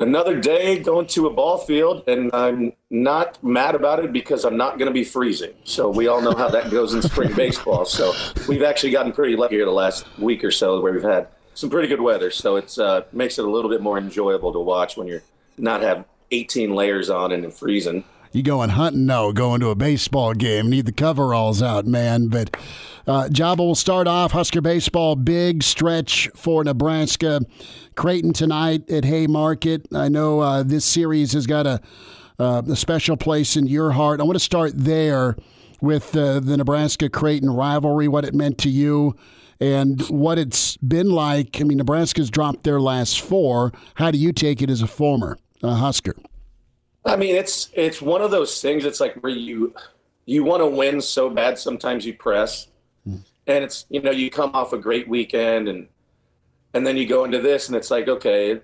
Another day going to a ball field, and I'm not mad about it because I'm not going to be freezing. So we all know how that goes in spring baseball. So we've actually gotten pretty lucky here the last week or so where we've had some pretty good weather. So it's makes it a little bit more enjoyable to watch when you're not have 18 layers on and freezing. You going hunting? No, going to a baseball game. Need the coveralls out, man. But Joba will start off. Husker baseball, big stretch for Nebraska. Creighton tonight at Haymarket. I know this series has got a special place in your heart. I want to start there with the Nebraska-Creighton rivalry, what it meant to you and what it's been like. I mean, Nebraska's dropped their last 4. How do you take it as a former Husker? I mean, it's one of those things. It's like where you want to win so bad, sometimes you press. And it's, you come off a great weekend and then you go into this and it's like, okay,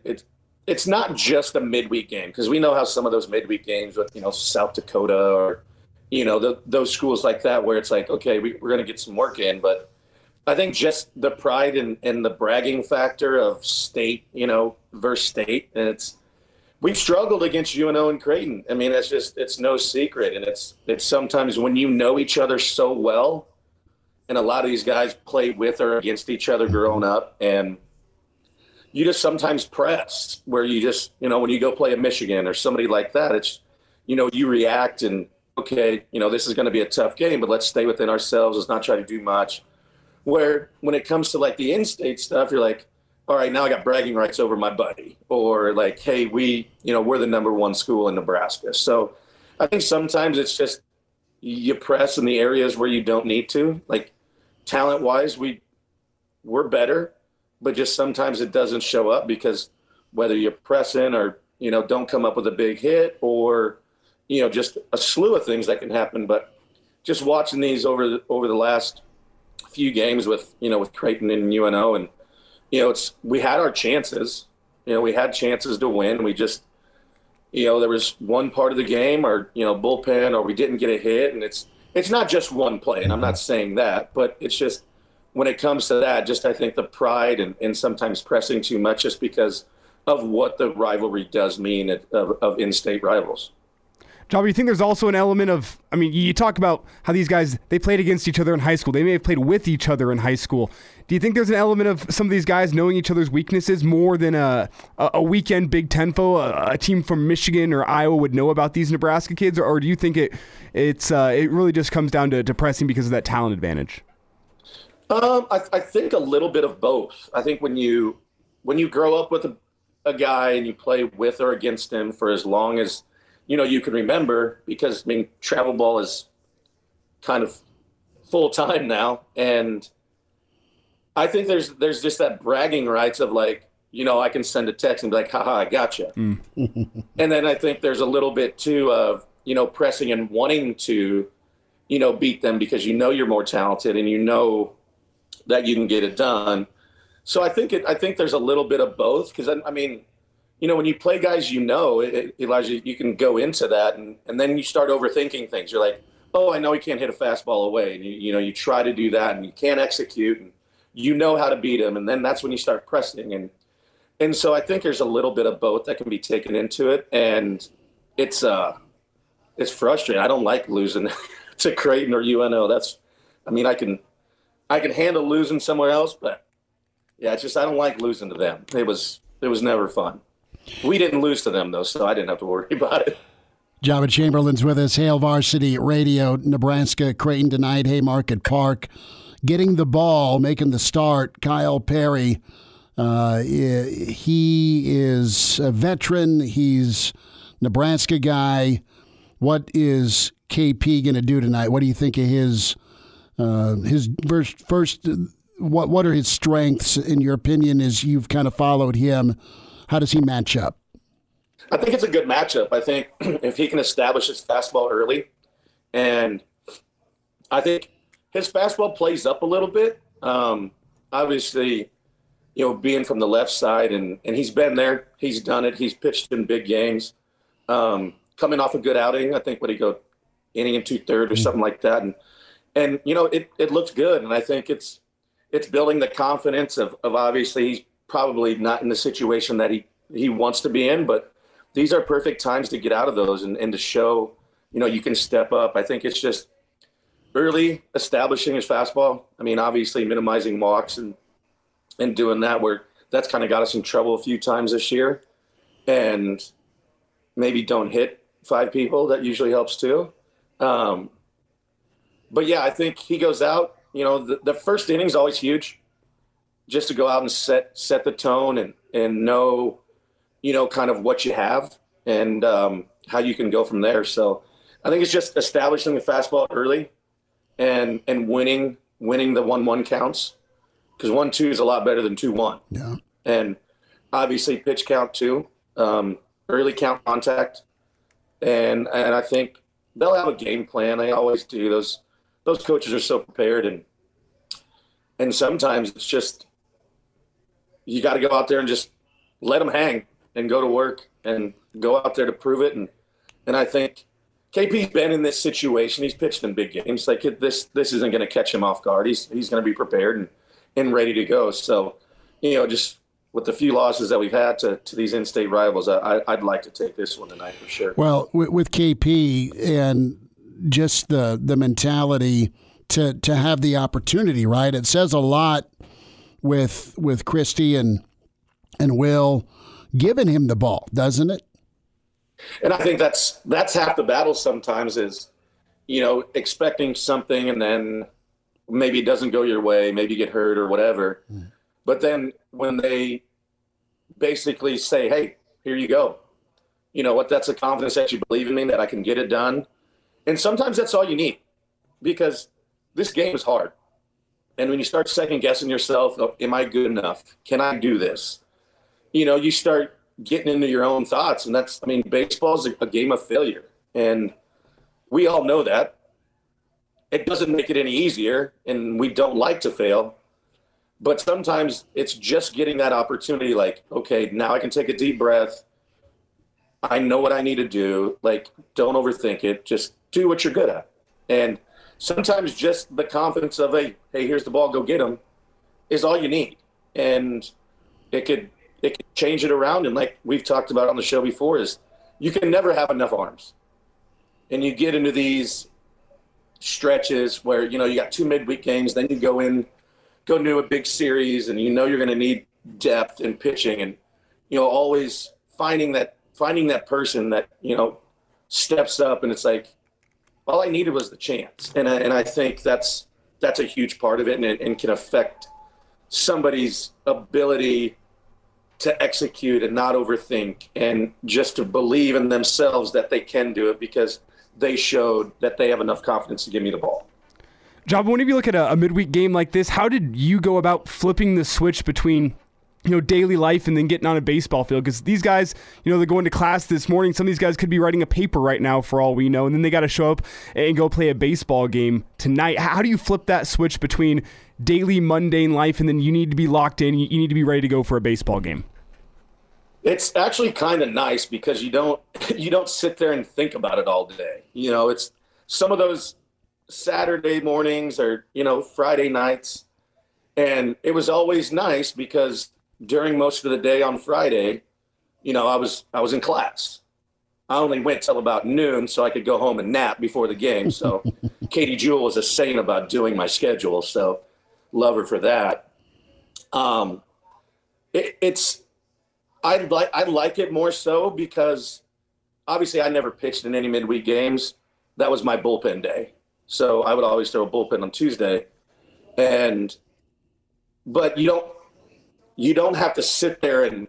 it's not just a midweek game, because we know how some of those midweek games with, South Dakota or, those schools like that, where it's like, okay, we're going to get some work in. But I think just the pride and the bragging factor of state, versus state. And we've struggled against UNO and Creighton. I mean, it's no secret. And it's sometimes when you know each other so well, and a lot of these guys played with or against each other growing up, and you just sometimes press where you just, when you go play at Michigan or somebody like that, it's, you react and, okay, this is going to be a tough game, but let's stay within ourselves. Let's not try to do much. Where when it comes to like the in-state stuff, you're like, all right, now I got bragging rights over my buddy. Or like, hey, we're the number one school in Nebraska. So I think sometimes it's just you press in the areas where you don't need to. Like talent-wise, we're better. But just sometimes it doesn't show up because whether you press in or, don't come up with a big hit or, just a slew of things that can happen. But just watching these over the last few games with Creighton and UNO, and, we had our chances. We had chances to win. We just, there was one part of the game or, bullpen, or we didn't get a hit. And it's not just one play, and I'm not saying that, but it's just, when it comes to that, just I think the pride and sometimes pressing too much just because of what the rivalry does mean of in-state rivals. Joba, you think there's also an element of, you talk about how these guys, they played against each other in high school. They may have played with each other in high school. Do you think there's an element of some of these guys knowing each other's weaknesses more than a weekend Big Ten foe, a team from Michigan or Iowa would know about these Nebraska kids? Or do you think it really just comes down to pressing because of that talent advantage? I think a little bit of both. I think when you grow up with a guy and you play with or against him for as long as, you can remember, because, travel ball is kind of full time now. And I think there's just that bragging rights of like, I can send a text and be like, haha, I gotcha. And then I think there's a little bit too of, pressing and wanting to, beat them because you're more talented and that you can get it done. So I think there's a little bit of both, because when you play guys, Elijah, you can go into that and then you start overthinking things. You're like, oh, I know he can't hit a fastball away. And you try to do that and you can't execute and how to beat him. And then that's when you start pressing. And so I think there's a little bit of both that can be taken into it. And it's frustrating. I don't like losing to Creighton or UNO. I can handle losing somewhere else, but yeah, it's just I don't like losing to them. It was never fun. We didn't lose to them though, so I didn't have to worry about it. Joba Chamberlain's with us. Hail Varsity Radio, Nebraska, Creighton tonight, Haymarket Park. Getting the ball, making the start, Kyle Perry. He is a veteran. He's Nebraska guy. What is KP going to do tonight? What do you think of his first? What are his strengths in your opinion? As you've kind of followed him, how does he match up? I think it's a good matchup. I think if he can establish his fastball early, and I think his fastball plays up a little bit. Obviously, being from the left side, and he's been there. He's done it. He's pitched in big games. Coming off a good outing, I think, what he go inning and 2/3 or something like that, and it looks good. And I think it's building the confidence of obviously he's probably not in the situation that he wants to be in, but these are perfect times to get out of those and to show, you can step up. I think it's just early establishing his fastball. Obviously minimizing walks and doing that, where that's kind of got us in trouble a few times this year. And maybe don't hit 5 people. That usually helps too. But yeah, I think he goes out, the first inning is always huge, just to go out and set the tone and know, kind of what you have and how you can go from there. So I think it's just establishing the fastball early and winning the 1-1 counts, because 1-2 is a lot better than 2-1. Yeah. And obviously pitch count too, early count contact. And I think they'll have a game plan. They always do. Those coaches are so prepared, and sometimes it's just you got to go out there and just let them hang. and go to work and go out there to prove it. And I think KP's been in this situation. He's pitched in big games. Like this isn't going to catch him off guard. He's going to be prepared and ready to go. So, just with the few losses that we've had to these in-state rivals, I'd like to take this one tonight for sure. Well, with KP and just the mentality to have the opportunity, right? It says a lot with Christie and Will giving him the ball, doesn't it? And I think that's half the battle sometimes is, expecting something and then maybe it doesn't go your way, maybe you get hurt or whatever. But then when they basically say, hey, here you go, you know what, that's a confidence that you believe in me, that I can get it done. And sometimes that's all you need, because this game is hard. And when you start second guessing yourself, oh, am I good enough? Can I do this? You start getting into your own thoughts. And baseball is a game of failure. And we all know that. It doesn't make it any easier, and we don't like to fail. But sometimes it's just getting that opportunity, like, okay, now I can take a deep breath. I know what I need to do. Like, don't overthink it. Just do what you're good at. And sometimes just the confidence of, hey, here's the ball, go get him, is all you need. And it could change it around. And like we've talked about on the show before, is you can never have enough arms. And you get into these stretches where, you got 2 midweek games, then you go into a big series, and you're going to need depth and pitching, and, always finding that person that, steps up, and it's like, all I needed was the chance. And I think that's a huge part of it, and can affect somebody's ability to execute and not overthink, and just to believe in themselves that they can do it, because they showed that they have enough confidence to give me the ball. Joba, whenever you look at a midweek game like this, how did you go about flipping the switch between daily life and then getting on a baseball field? Because these guys, they're going to class this morning. Some of these guys could be writing a paper right now for all we know, and then they got to show up and go play a baseball game tonight. How do you flip that switch between daily mundane life and then you need to be locked in, you need to be ready to go for a baseball game? It's actually kind of nice, because you don't sit there and think about it all day. It's some of those Saturday mornings or, Friday nights. And it was always nice, because during most of the day on Friday, I was in class. I only went till about noon so I could go home and nap before the game. So Katie Jewell was a saint about doing my schedule. So love her for that. I like it more so because obviously I never pitched in any midweek games. That was my bullpen day. So I would always throw a bullpen on Tuesday. But you don't have to sit there and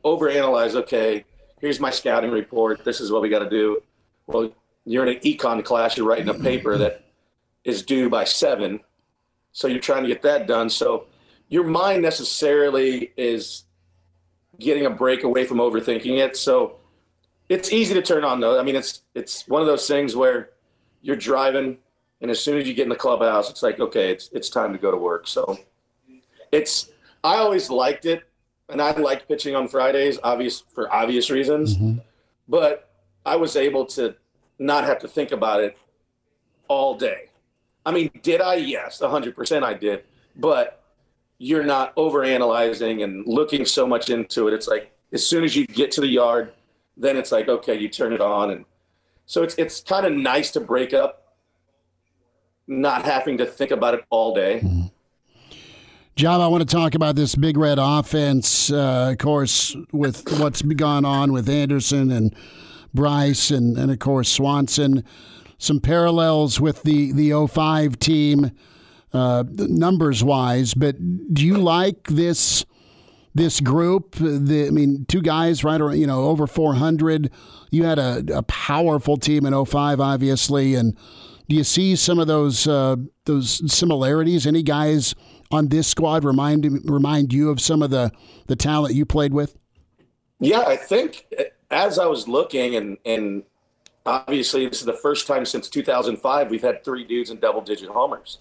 overanalyze, okay, here's my scouting report, this is what we got to do. Well, you're in an econ class, you're writing a paper that is due by 7. So you're trying to get that done. So your mind necessarily is getting a break away from overthinking it. So it's easy to turn on, though. It's one of those things where you're driving, and as soon as you get in the clubhouse, it's like, okay, it's time to go to work. So I always liked it, and I liked pitching on Fridays, for obvious reasons. Mm-hmm. But I was able to not have to think about it all day. Did I? Yes, 100% I did. But you're not overanalyzing and looking so much into it. It's like as soon as you get to the yard, then it's like, okay, you turn it on. And so it's kind of nice to break up, not having to think about it all day. Mm-hmm. Joba, I want to talk about this Big Red offense, of course, with what's gone on with Anderson and Bryce and of course, Swanson. Some parallels with the 05 team, numbers-wise. But do you like this group? 2 guys, right, or, over 400. You had a powerful team in 05, obviously. And do you see some of those similarities? Any guys on this squad remind you of some of the talent you played with? Yeah, I think as I was looking, and obviously this is the first time since 2005 we've had 3 dudes in double-digit homers.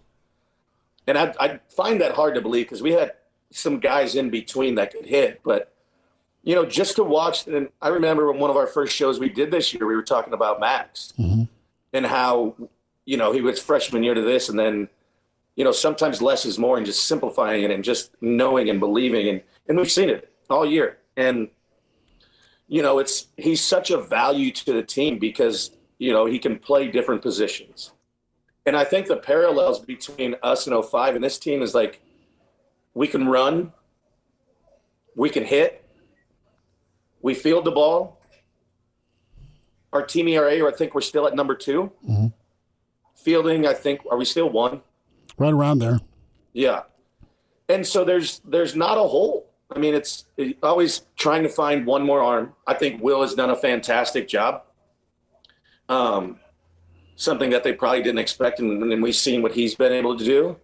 And I find that hard to believe, because we had some guys in between that could hit. But, just to watch. And I remember when one of our first shows we did this year, we were talking about Max and how, he was freshman year to this. And then, sometimes less is more, and just simplifying it and just knowing and believing. And we've seen it all year. And, he's such a value to the team because, he can play different positions. And I think the parallels between us and 05 and this team is like, we can run, we can hit, we field the ball. Our team ERA, I think we're still at number 2. Fielding, I think, are we still 1? Right around there. Yeah. And so there's not a hole. I mean, it's always trying to find one more arm. I think Will has done a fantastic job. Something that they probably didn't expect, and we've seen what he's been able to do.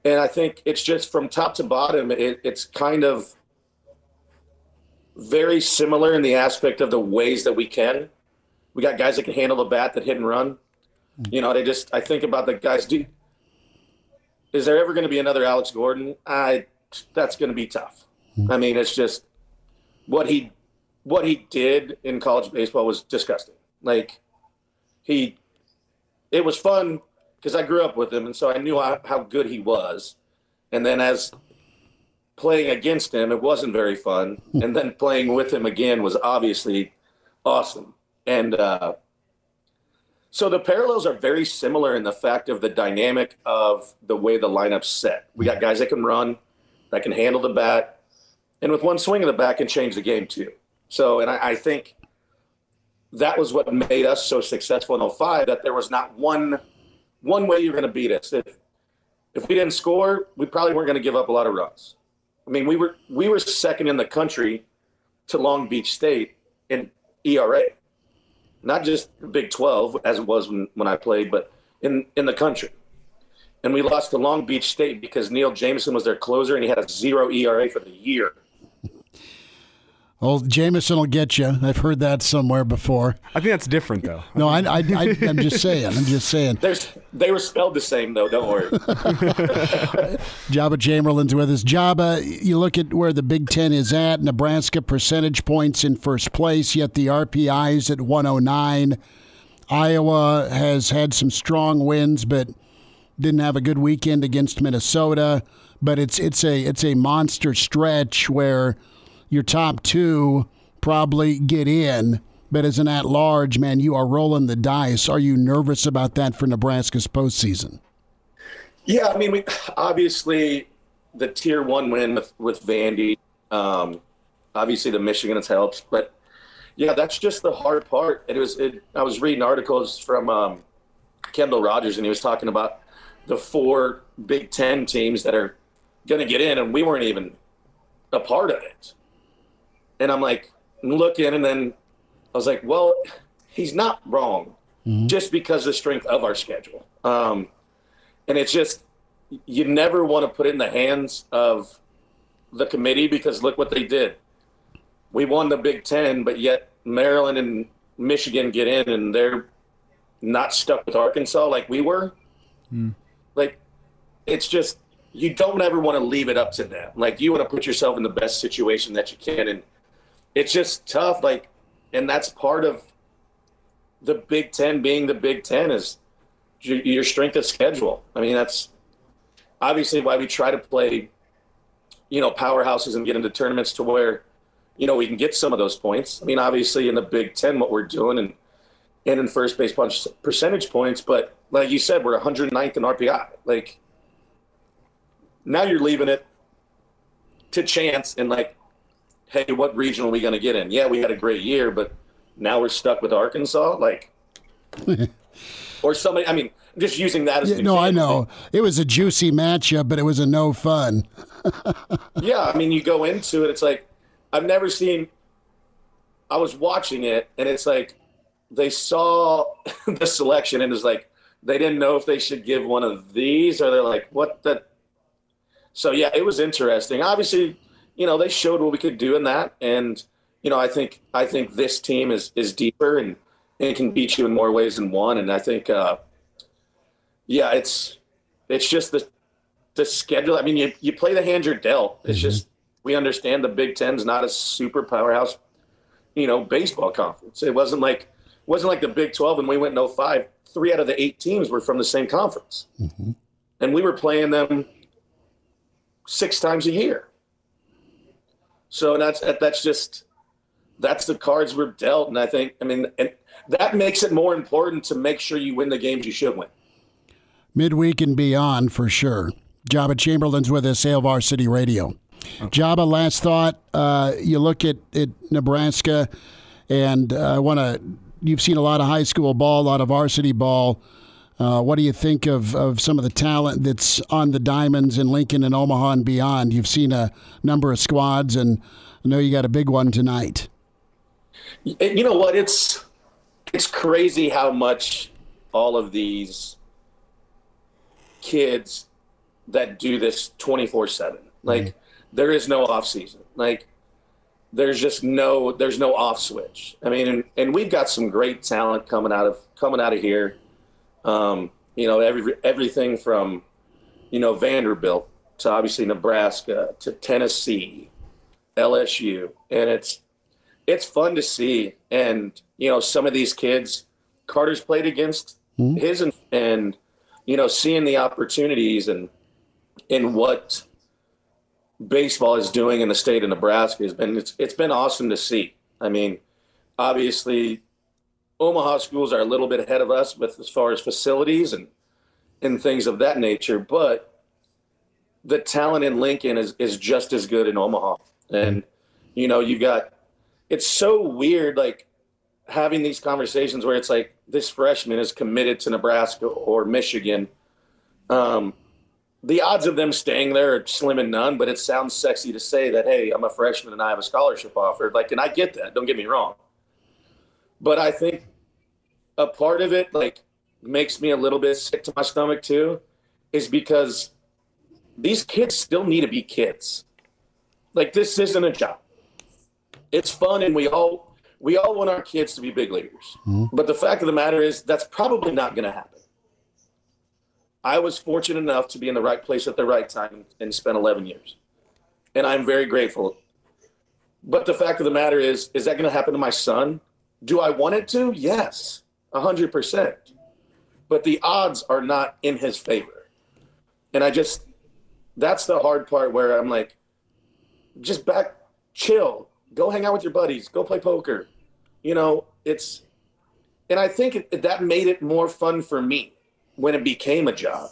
And I think it's just from top to bottom, it's kind of very similar in the aspect of the ways that we can. We got guys that can handle the bat, that hit and run. I think about the guys. Is there ever going to be another Alex Gordon? That's going to be tough. I mean, it's just what he did in college baseball was disgusting. Like it was fun because I grew up with him, and so I knew how good he was. And then as playing against him, it wasn't very fun. And then playing with him again was obviously awesome. And so the parallels are very similar in the fact of the dynamic of the way the lineup's set. We got guys that can run, that can handle the bat, and with one swing of the bat can change the game too. So, and I think that was what made us so successful in 05, that there was not one way you're going to beat us. If we didn't score, we probably weren't going to give up a lot of runs. I mean, we were second in the country to Long Beach State in ERA, not just Big 12 as it was when I played, but in the country. And we lost to Long Beach State because Neil Jameson was their closer, and he had a 0 ERA for the year. Well, Jameson will get you. I've heard that somewhere before. I think that's different, though. No, I'm just saying. They were spelled the same, though. Don't worry. Joba Chamberlain's with us. Joba, you look at where the Big Ten is at. Nebraska percentage points in first place, yet the RPI's at 109. Iowa has had some strong wins, but didn't have a good weekend against Minnesota. But it's a monster stretch where your top 2 probably get in, but as an at-large, man, you are rolling the dice. Are you nervous about that for Nebraska's postseason? Yeah, I mean, obviously the Tier 1 win with Vandy, obviously the Michigan has helped, but yeah, that's just the hard part. I was reading articles from Kendall Rogers, and he was talking about the 4 Big Ten teams that are going to get in, and we weren't even a part of it. And I'm like looking, and then I was like, well, he's not wrong just because of the strength of our schedule. And it's just, you never want to put it in the hands of the committee because look what they did. We won the Big Ten, but yet Maryland and Michigan get in, and they're not stuck with Arkansas like we were. Like, it's just, you don't ever want to leave it up to them. Like, you want to put yourself in the best situation that you can, and it's just tough, like, and that's part of the Big Ten being the Big Ten is your strength of schedule. I mean, that's obviously why we try to play, powerhouses and get into tournaments to where, we can get some of those points. I mean, obviously in the Big Ten, what we're doing and in first base percentage points, but like you said, we're 109th in RPI. Like, now you're leaving it to chance and like, hey, what region are we going to get in? Yeah, we had a great year, but now we're stuck with Arkansas, like, or somebody. I mean, just using that as an example. I know it was a juicy matchup, but it was a no fun. Yeah, I mean, you go into it, it's like I've never seen. I was watching it, and it's like they saw the selection, and it's like they didn't know if they should give one of these, or they're like, what the. So yeah, it was interesting. Obviously, they showed what we could do in that, and I think this team is deeper and can beat you in more ways than one. And I think, it's just the schedule. I mean, you play the hand you're dealt. It's just We understand the Big Ten's not a super powerhouse, baseball conference. It wasn't like the Big 12 when we went in 05. 3 out of the 8 teams were from the same conference. Mm-hmm. And we were playing them 6 times a year. So that's the cards we're dealt. And and that makes it more important to make sure you win the games you should win. Midweek and beyond, for sure. Joba Chamberlain's with us, Hail Varsity Radio. Okay. Joba, last thought. You look at Nebraska, and you've seen a lot of high school ball, a lot of varsity ball. What do you think of some of the talent that's on the diamonds in Lincoln and Omaha and beyond? You've seen a number of squads, and I know you got a big one tonight. You know what? It's crazy how much all of these kids that do this 24/7. Like, there is no off season. Like, there's no off switch. And we've got some great talent coming out of here. Everything from, Vanderbilt to obviously Nebraska to Tennessee, LSU. And it's fun to see. And, some of these kids, Carter's played against his and seeing the opportunities and what baseball is doing in the state of Nebraska it's been awesome to see. Obviously Omaha schools are a little bit ahead of us as far as facilities and things of that nature, but the talent in Lincoln is just as good in Omaha. And, it's so weird, like, having these conversations where it's like this freshman is committed to Nebraska or Michigan. The odds of them staying there are slim and none, but it sounds sexy to say that, hey, I'm a freshman and I have a scholarship offer. Like, and I get that. Don't get me wrong. But I think a part of it, like, makes me a little bit sick to my stomach too, is because these kids still need to be kids. Like, this isn't a job. It's fun, and we all want our kids to be big leaguers. Mm-hmm. But the fact of the matter is that's probably not going to happen. I was fortunate enough to be in the right place at the right time and spent 11 years. And I'm very grateful. But the fact of the matter is that going to happen to my son? Do I want it to? Yes, 100%. But the odds are not in his favor. And that's the hard part where I'm like, just chill, go hang out with your buddies, go play poker. And I think that made it more fun for me when it became a job,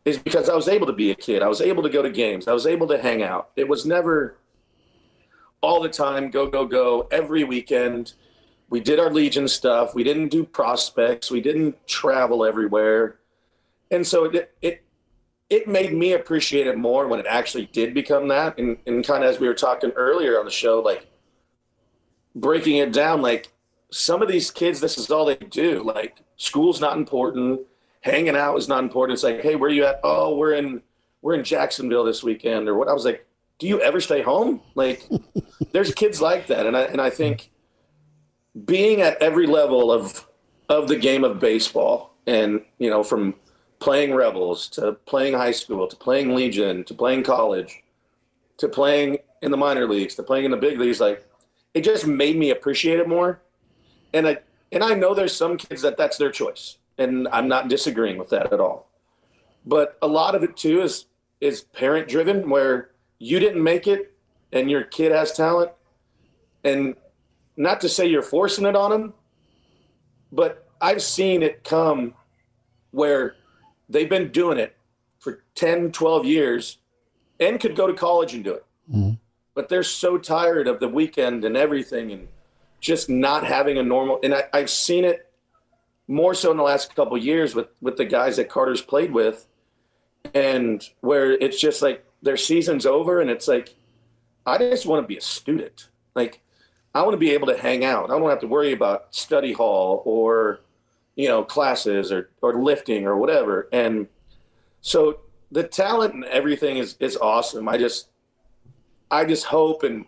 is because I was able to be a kid. I was able to go to games. I was able to hang out. It was never all the time, go, every weekend. We did our Legion stuff. We didn't do prospects. We didn't travel everywhere. And so it made me appreciate it more when it actually did become that. And kind of as we were talking earlier on the show, like, breaking it down, like, some of these kids, this is all they do. Like, school's not important. Hanging out is not important. It's like, hey, where are you at? Oh, we're in Jacksonville this weekend, or what. I was like, do you ever stay home? Like, there's kids like that. And I think being at every level of the game of baseball, and, from playing Rebels to playing high school to playing Legion to playing college to playing in the minor leagues to playing in the big leagues, like, it just made me appreciate it more. And I know there's some kids that's their choice, and I'm not disagreeing with that at all. But a lot of it too is parent driven, where you didn't make it and your kid has talent, and not to say you're forcing it on them, but I've seen it come where they've been doing it for 10, 12 years and could go to college and do it. Mm-hmm. But they're so tired of the weekend and everything and just not having a normal – and I've seen it more so in the last couple of years with the guys that Carter's played with, and where it's just like their season's over and it's like, I just want to be a student. Like, I want to be able to hang out. I don't have to worry about study hall or, classes or lifting or whatever. And so the talent and everything is awesome. I just hope and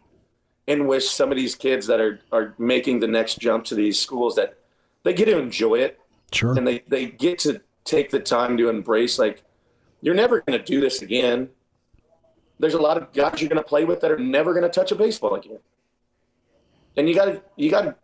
wish some of these kids that are making the next jump to these schools that they get to enjoy it. Sure. And they get to take the time to embrace, like, you're never going to do this again. there's a lot of guys you're going to play with that are never going to touch a baseball again. And you got to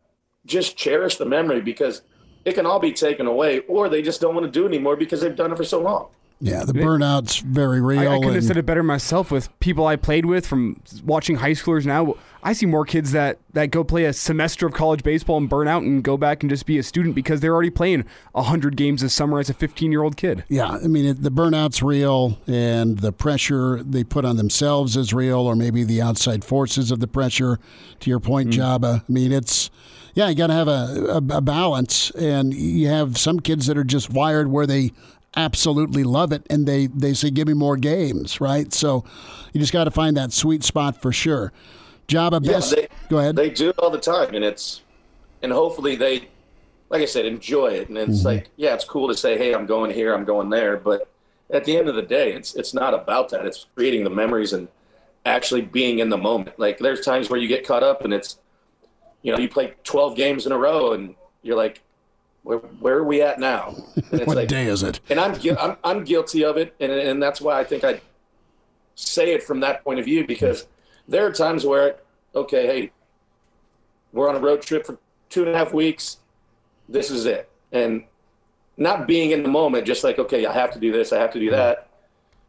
just cherish the memory, because it can all be taken away, or they just don't want to do it anymore because they've done it for so long. Yeah, the burnout's very real. I could have said it better myself with people I played with from watching high schoolers now. I see more kids that go play a semester of college baseball and burn out and go back and just be a student because they're already playing 100 games this summer as a 15-year-old kid. Yeah, I mean, the burnout's real, and the pressure they put on themselves is real, or maybe the outside forces of the pressure, to your point, Joba. I mean, you got to have a balance, and you have some kids that are just wired where they absolutely love it, and they say, give me more games, right? So you just got to find that sweet spot for sure. Joba, go ahead. They do it all the time, and hopefully they, like I said, enjoy it. And it's like, yeah, it's cool to say, hey, I'm going here, I'm going there, but at the end of the day, it's not about that. It's creating the memories and actually being in the moment. Like, there's times where you get caught up, and it's, you play 12 games in a row, and you're like, where are we at now? And it's what day is it? And I'm guilty of it, and that's why I think I say it from that point of view, because there are times where, okay, hey, we're on a road trip for 2.5 weeks. This is it. And not being in the moment, just like, okay, I have to do this, I have to do that,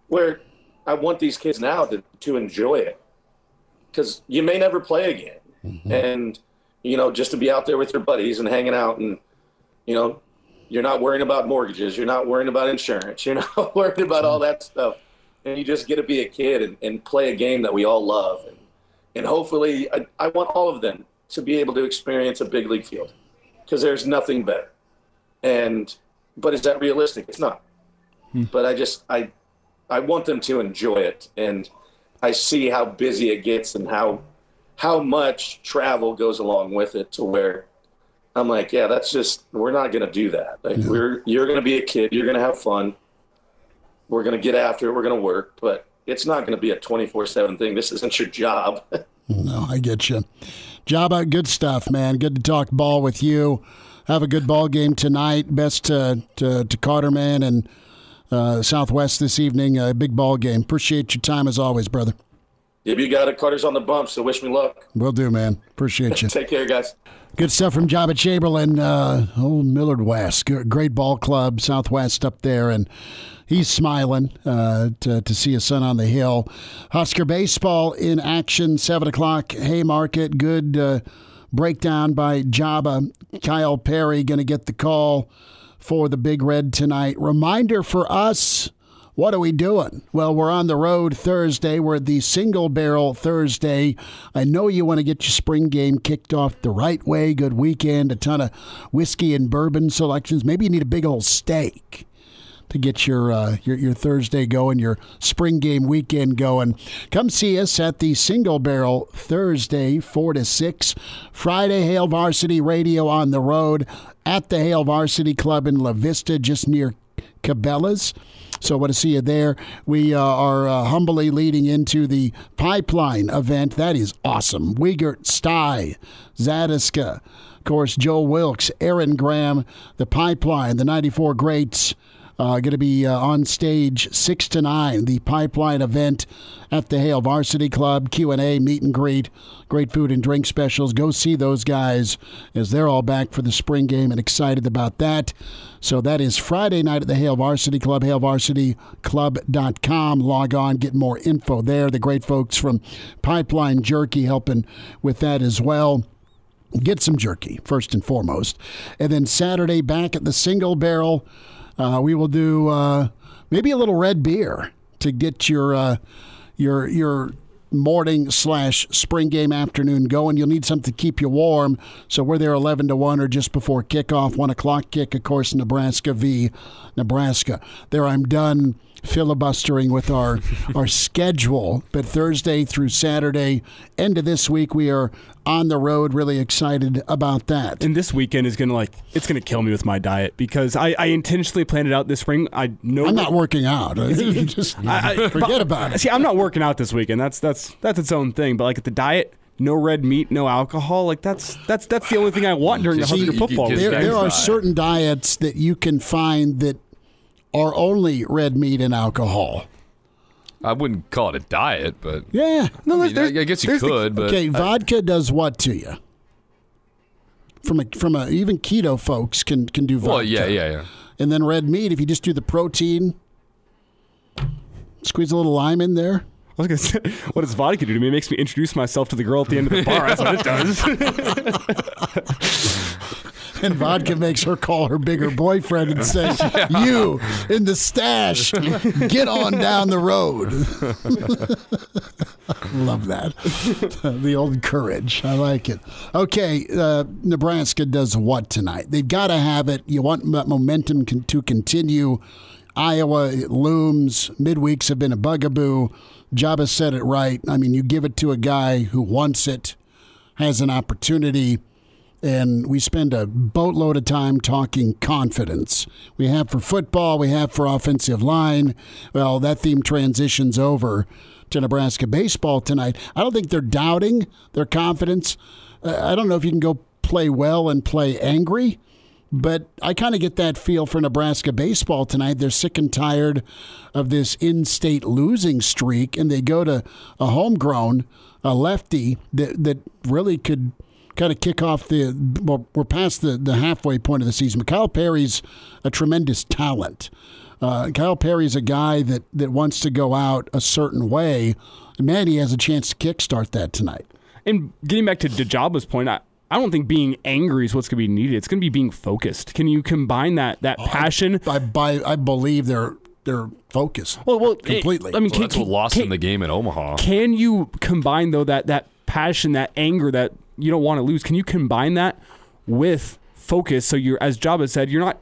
where I want these kids now to enjoy it, because you may never play again. And, just to be out there with your buddies and hanging out, and, you're not worrying about mortgages, you're not worrying about insurance, you're not worried about all that stuff. And you just get to be a kid and play a game that we all love. And hopefully I want all of them to be able to experience a big league field, because there's nothing better. But is that realistic? It's not. But I want them to enjoy it. And I see how busy it gets and how much travel goes along with it, to where I'm like, yeah, we're not going to do that. Like, you're going to be a kid. You're going to have fun. We're going to get after it. We're going to work, but it's not going to be a 24/7 thing. This isn't your job. No, I get you. Joba, good stuff, man. Good to talk ball with you. Have a good ball game tonight. Best to Carterman and Southwest this evening. A big ball game. Appreciate your time as always, brother. If you got it, Carter's on the bump, so wish me luck. Will do, man. Appreciate you. Take care, guys. Good stuff from Joba Chamberlain, old Millard West. Great ball club, Southwest up there, and he's smiling to see his son on the hill. Husker Baseball in action, 7 o'clock, Haymarket. Good breakdown by Joba. Kyle Perry going to get the call for the Big Red tonight. Reminder for us, what are we doing? Well, we're on the road Thursday. We're at the Single Barrel Thursday. I know you want to get your spring game kicked off the right way. Good weekend, a ton of whiskey and bourbon selections. Maybe you need a big old steak to get your Thursday going, your spring game weekend going. Come see us at the Single Barrel Thursday, 4 to 6. Friday, Hail Varsity Radio on the road at the Hail Varsity Club in La Vista, just near Cabela's. So I want to see you there. We are humbly leading into the Pipeline event. That is awesome. Wiegert, Stye, Zadiska, of course, Joe Wilkes, Aaron Graham, the Pipeline, the 94 Greats. Going to be on stage 6 to 9, the Pipeline event at the Hail Varsity Club, Q&A, meet and greet, great food and drink specials. Go see those guys as they're all back for the spring game and excited about that. So that is Friday night at the Hail Varsity Club, hailvarsityclub.com. Log on, get more info there. The great folks from Pipeline Jerky helping with that as well. Get some jerky, first and foremost. And then Saturday, back at the Single Barrel, we will do maybe a little red beer to get your morning / spring game afternoon going. You'll need something to keep you warm. So we're there 11 to 1 or just before kickoff. 1 o'clock kick, of course, Nebraska v. Nebraska. There I'm done filibustering with our schedule. But Thursday through Saturday, end of this week, we are on the road. Really excited about that. And this weekend is it's gonna kill me with my diet, because I intentionally planned it out this spring. I know I'm not working out. Just forget about it. See, I'm not working out this weekend. That's its own thing. But like at the diet, no red meat, no alcohol. Like that's the only thing I want during the Husker football. There are certain diets that you can find that are only red meat and alcohol. I wouldn't call it a diet, but yeah. No, I guess you could. But okay, vodka does what to you? From a even keto folks can do vodka. Well, yeah. And then red meat, if you just do the protein, squeeze a little lime in there. I was going to say, what does vodka do to me? It makes me introduce myself to the girl at the end of the bar. That's what it does. And vodka makes her call her bigger boyfriend and say, you in the stash, get on down the road. Love that. The old courage. I like it. Okay, Nebraska does what tonight? They've got to have it. You want that momentum to continue. Iowa, it looms. Midweeks have been a bugaboo. Joba said it right. I mean, you give it to a guy who wants it, has an opportunity. And we spend a boatload of time talking confidence. We have for football, we have for offensive line. Well, that theme transitions over to Nebraska baseball tonight. I don't think they're doubting their confidence. I don't know if you can go play well and play angry, but I kind of get that feel for Nebraska baseball tonight. They're sick and tired of this in-state losing streak, and they go to a homegrown, a lefty that really could kind of kick off we're past the halfway point of the season. Kyle Perry's a tremendous talent. Kyle Perry's a guy that wants to go out a certain way. And man, he has a chance to kickstart that tonight. And getting back to Joba's point, I don't think being angry is what's going to be needed. It's going to be being focused. Can you combine that passion? I believe they're focused. Well, completely. I mean, that's what lost in the game in Omaha. Can you combine though that passion, that anger that you don't want to lose? Can you combine that with focus? So you're, as Joba said, you're not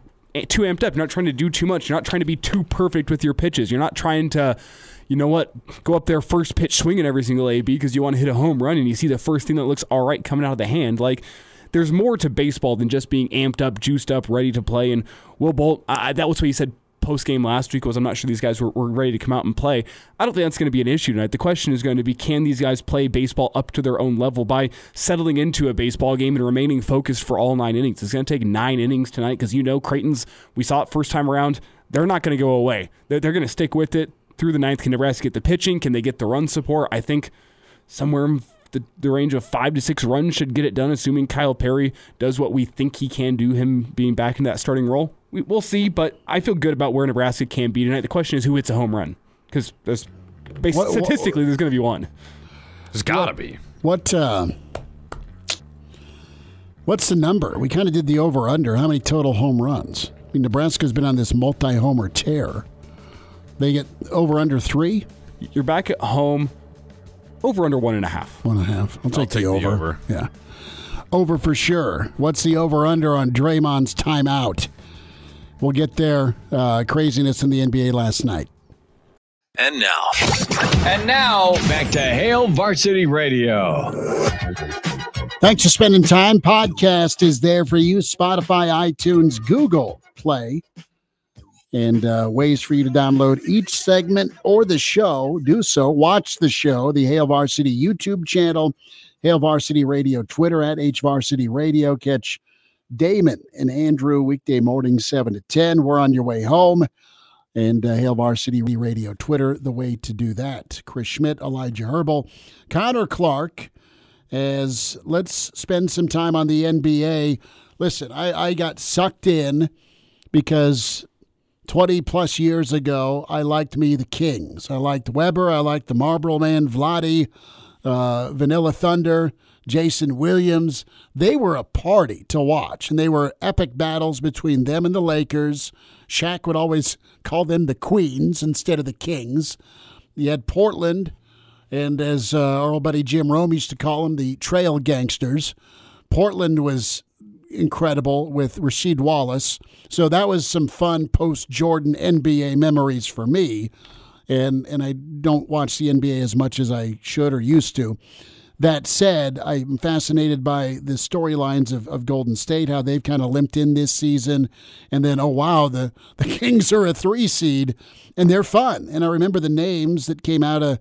too amped up. You're not trying to do too much. You're not trying to be too perfect with your pitches. You're not trying to, go up there first pitch swinging every single AB because you want to hit a home run and you see the first thing that looks all right coming out of the hand. Like, there's more to baseball than just being amped up, juiced up, ready to play. And Will Bolt, that was what he said post-game last week, was I'm not sure these guys were ready to come out and play. I don't think that's going to be an issue tonight. The question is going to be, can these guys play baseball up to their own level by settling into a baseball game and remaining focused for all 9 innings? It's going to take 9 innings tonight because Creighton's, we saw it first time around, they're not going to go away. They're going to stick with it through the 9th. Can Nebraska get the pitching? Can they get the run support? I think somewhere in the range of 5 to 6 runs should get it done, assuming Kyle Perry does what we think he can do, him being back in that starting role. We'll see, but I feel good about where Nebraska can be tonight. The question is who hits a home run, because statistically there's going to be one. There's got to be. What's the number? We kind of did the over-under. How many total home runs? I mean, Nebraska's been on this multi-homer tear. They get over-under 3? You're back at home. Over-under 1.5. 1.5. I'll take the over. Yeah. Over for sure. What's the over-under on Draymond's timeout? We'll get there. Craziness in the NBA last night. And now, back to Hail Varsity Radio. Thanks for spending time. Podcast is there for you. Spotify, iTunes, Google Play. And ways for you to download each segment or the show. Do so. Watch the show, the Hail Varsity YouTube channel, Hail Varsity Radio Twitter at HVarsity Radio. Catch Damon and Andrew weekday morning 7 to 10. We're on your way home. And Hail Varsity Radio Twitter, the way to do that. Chris Schmidt, Elijah Herbel, Connor Clark. As let's spend some time on the NBA. Listen, I got sucked in because 20-plus years ago, I liked the Kings. I liked Weber. I liked the Marlboro Man, Vlade, Vanilla Thunder, Jason Williams. They were a party to watch, and they were epic battles between them and the Lakers. Shaq would always call them the Queens instead of the Kings. You had Portland, and as our old buddy Jim Rome used to call them, the Trail Gangsters. Portland was incredible with Rasheed Wallace. So that was some fun post-Jordan NBA memories for me. And I don't watch the NBA as much as I should or used to. That said, I'm fascinated by the storylines of Golden State, how they've kind of limped in this season. And then, oh, wow, the Kings are a 3 seed, and they're fun. And I remember the names that came out of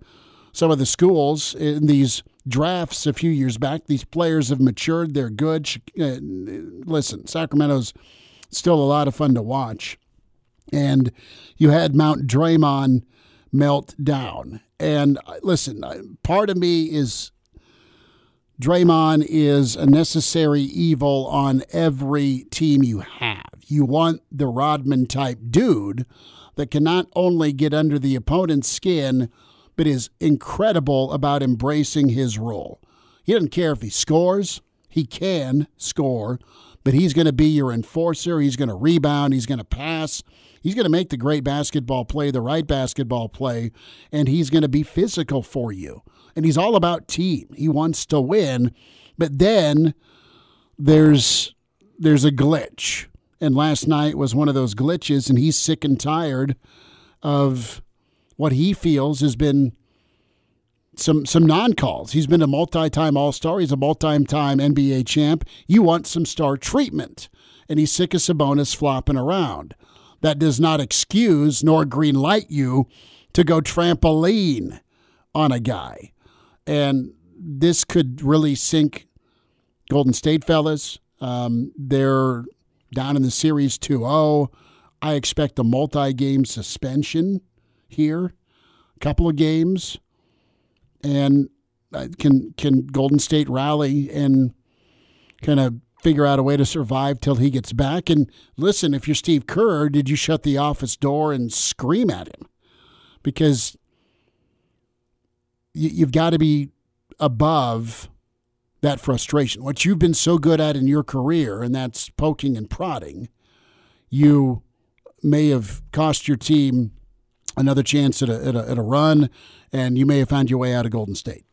some of the schools in these drafts a few years back. These players have matured. They're good. Listen, Sacramento's still a lot of fun to watch. And you had Mount Draymond melt down. And listen, part of me is Draymond is a necessary evil on every team you have. You want the Rodman-type dude that can not only get under the opponent's skin, but is incredible about embracing his role. He doesn't care if he scores. He can score, but he's going to be your enforcer. He's going to rebound. He's going to pass. He's going to make the great basketball play, the right basketball play, and he's going to be physical for you. And he's all about team. He wants to win, but then there's a glitch. And last night was one of those glitches, and he's sick and tired of what he feels has been some non-calls. He's been a multi-time All-Star. He's a multi-time NBA champ. You want some star treatment, and he's sick of Sabonis flopping around. That does not excuse nor green light you to go trampoline on a guy. And this could really sink Golden State, fellas. They're down in the series 2-0. I expect a multi-game suspension here, a couple of games. And can Golden State rally and kind of figure out a way to survive till he gets back? And listen, if you're Steve Kerr, did you shut the office door and scream at him? Because you've got to be above that frustration. What you've been so good at in your career, and that's poking and prodding, you may have cost your team another chance at a run, and you may have found your way out of Golden State.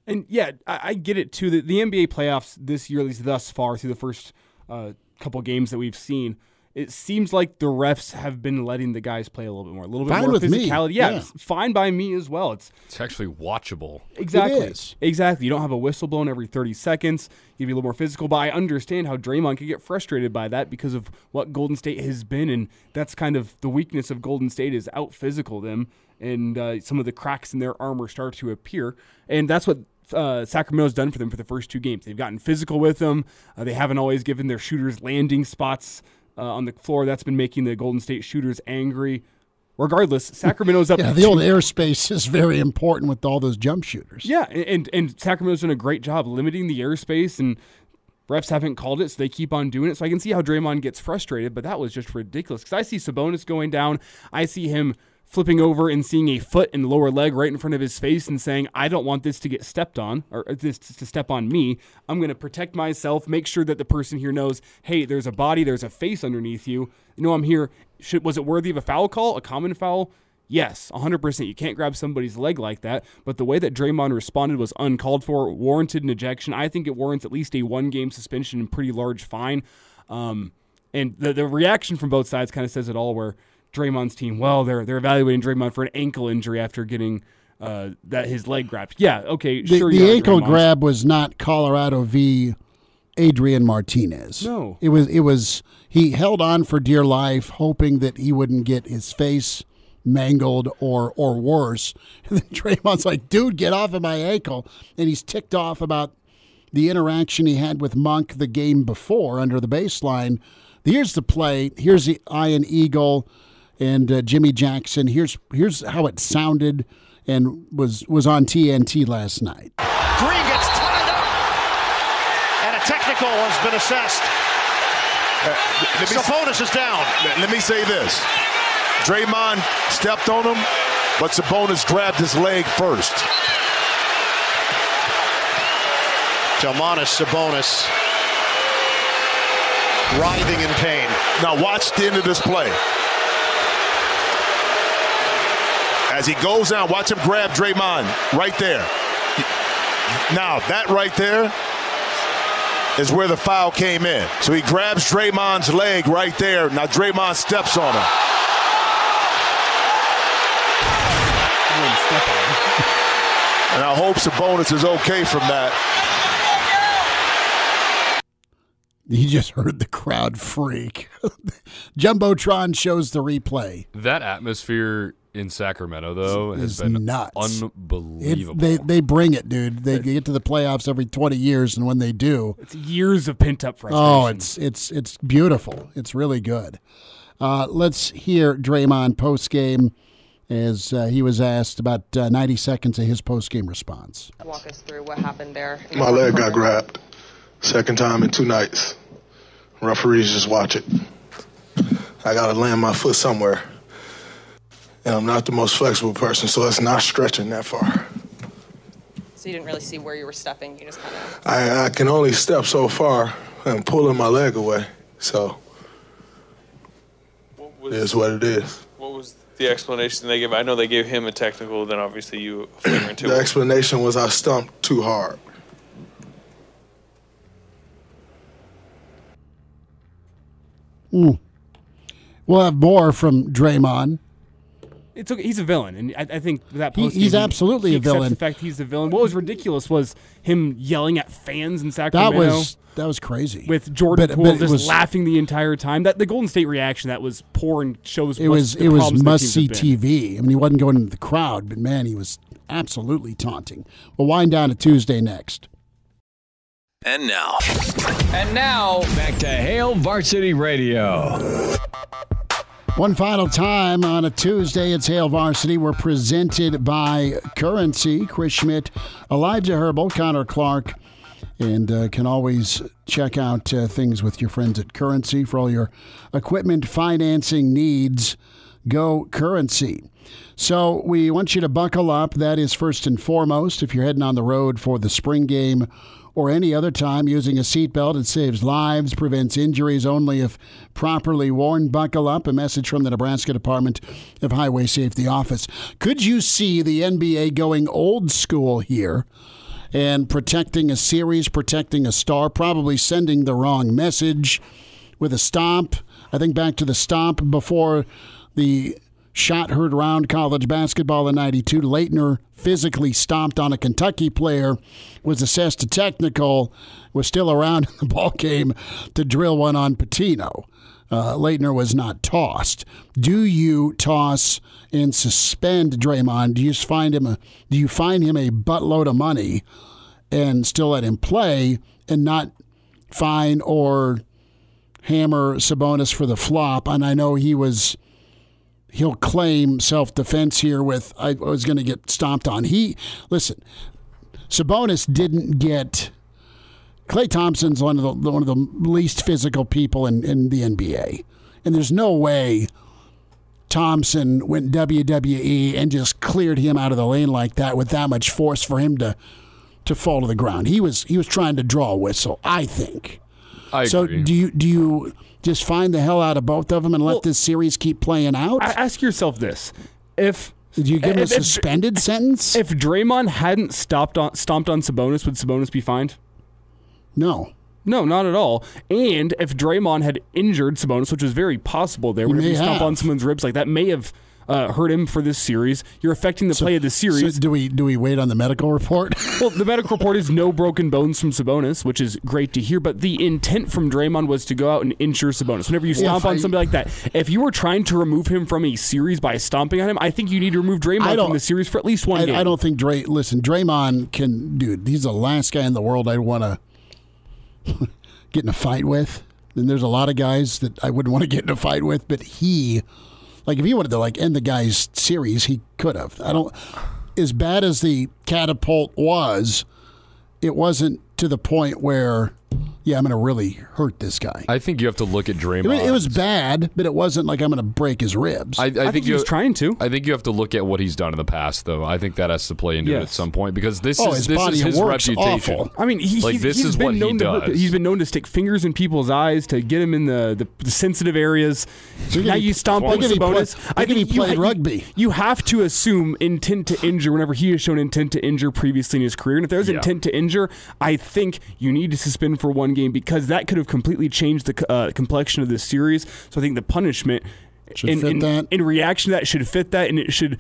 And yeah, I get it too. The NBA playoffs this year, at least thus far, through the first couple games that we've seen, it seems like the refs have been letting the guys play a little bit more physicality. Me. Yeah, fine by me as well. It's actually watchable. Exactly. It is. Exactly. You don't have a whistle blown every 30 seconds. You be a little more physical. But I understand how Draymond could get frustrated by that because of what Golden State has been, and that's kind of the weakness of Golden State is out physical them, and some of the cracks in their armor start to appear, and that's what Sacramento's done for them for the first two games. They've gotten physical with them. They haven't always given their shooters landing spots on the floor. That's been making the Golden State shooters angry. Regardless, Sacramento's up. Yeah, the old airspace is very important with all those jump shooters. Yeah, and Sacramento's done a great job limiting the airspace, and refs haven't called it, so they keep on doing it. So I can see how Draymond gets frustrated, but that was just ridiculous. Because I see Sabonis going down. I see him flipping over and seeing a foot and lower leg right in front of his face and saying, I don't want this to get stepped on, or this to step on me. I'm going to protect myself, make sure that the person here knows, hey, there's a body, there's a face underneath you. You know I'm here. Was it worthy of a foul call, a common foul? Yes, 100%. You can't grab somebody's leg like that. But the way that Draymond responded was uncalled for, warranted an ejection. I think it warrants at least a one-game suspension and pretty large fine. And the reaction from both sides kind of says it all, where Draymond's team, well, they're evaluating Draymond for an ankle injury after getting that his leg grabbed. Yeah, okay, sure. The ankle grab was not Colorado v. Adrian Martinez. No, it was he held on for dear life, hoping that he wouldn't get his face mangled or worse. And then Draymond's like, "Dude, get off of my ankle!" And he's ticked off about the interaction he had with Monk the game before under the baseline. Here's the play. Here's the Iron Eagle and Jimmy Jackson. Here's how it sounded and was on TNT last night. Green gets tied up, and a technical has been assessed. Sabonis is down. Let me say this. Draymond stepped on him, but Sabonis grabbed his leg first. Domantas Sabonis writhing in pain. Now watch the end of this play. As he goes down, watch him grab Draymond right there. Now, that right there is where the foul came in. So he grabs Draymond's leg right there. Now Draymond steps on him. And I hope Sabonis is okay from that. You just heard the crowd freak. Jumbotron shows the replay. That atmosphere in Sacramento, though, has been nuts. Unbelievable. They bring it, dude. They get to the playoffs every 20 years, and when they do, it's years of pent-up frustration. Oh, it's beautiful. It's really good. Let's hear Draymond post-game as he was asked about 90 seconds of his post-game response. Walk us through what happened there. My leg got grabbed. Second time in 2 nights. Referees just watch it. I got to land my foot somewhere. And I'm not the most flexible person, so it's not stretching that far. So you didn't really see where you were stepping? You just kind of... I can only step so far and pulling my leg away. So it is what it is. What was the explanation they gave? I know they gave him a technical, then obviously you a finger into it. The explanation was I stumped too hard. We'll have more from Draymond. It's okay. He's a villain, and I think that post he's absolutely a villain. The fact he's a villain. What was ridiculous was him yelling at fans in Sacramento. That was crazy. With Jordan Poole just laughing the entire time. That the Golden State reaction that was poor and shows it was must see TV. I mean, he wasn't going into the crowd, but man, he was absolutely taunting. We'll wind down to Tuesday next. And now, back to Hail Varsity Radio. One final time on a Tuesday, it's Hail Varsity. We're presented by Currency. Chris Schmidt, Elijah Herbel, Connor Clark, and can always check out things with your friends at Currency for all your equipment financing needs. Go Currency. So we want you to buckle up. That is first and foremost. If you're heading on the road for the spring game or any other time, using a seatbelt, it saves lives, prevents injuries only if properly worn. Buckle up. A message from the Nebraska Department of Highway Safety Office. Could you see the NBA going old school here and protecting a series, protecting a star, probably sending the wrong message with a stomp? I think back to the stomp before the shot heard around college basketball in '92. Leitner physically stomped on a Kentucky player, was assessed a technical, was still around in the ball game to drill one on Pitino. Leitner was not tossed. Do you toss and suspend Draymond? Do you find him a buttload of money and still let him play and not fine or hammer Sabonis for the flop? And I know he'll claim self-defense here with, I was going to get stomped on. Listen, Sabonis didn't get, Klay Thompson's one of the least physical people in the NBA. And there's no way Thompson went WWE and just cleared him out of the lane like that with that much force for him to fall to the ground. He was trying to draw a whistle, I think. I agree. So do you just find the hell out of both of them and let this series keep playing out? Ask yourself this. Did you give him a suspended sentence? If Draymond hadn't stomped on Sabonis, would Sabonis be fined? No. No, not at all. And if Draymond had injured Sabonis, which was very possible there, whenever you stomp on someone's ribs, like that may have hurt him for this series. You're affecting the play of the series. So do we wait on the medical report? Well, the medical report is no broken bones from Sabonis, which is great to hear. But the intent from Draymond was to go out and injure Sabonis. Whenever you stomp on somebody like that, if you were trying to remove him from a series by stomping on him, I think you need to remove Draymond from the series for at least one game. I don't think Draymond can, dude, he's the last guy in the world I'd want to get in a fight with. And there's a lot of guys that I wouldn't want to get in a fight with, but if he wanted to end the guy's series, he could have. As bad as the catapult was, it wasn't to the point where, I'm going to really hurt this guy. I think you have to look at Draymond. It was bad, but it wasn't like I'm going to break his ribs. I think he was trying to. I think you have to look at what he's done in the past, though. I think that has to play into it at some point because this is his reputation. Awful. I mean, he's been known to stick fingers in people's eyes to get him in the sensitive areas. Now you stomp on Sabonis. I think he played rugby. You have to assume intent to injure whenever he has shown intent to injure previously in his career. And if there's intent to injure, I think you need to suspend for one game because that could have completely changed the complexion of this series. So I think the punishment in reaction to that should fit that, and it should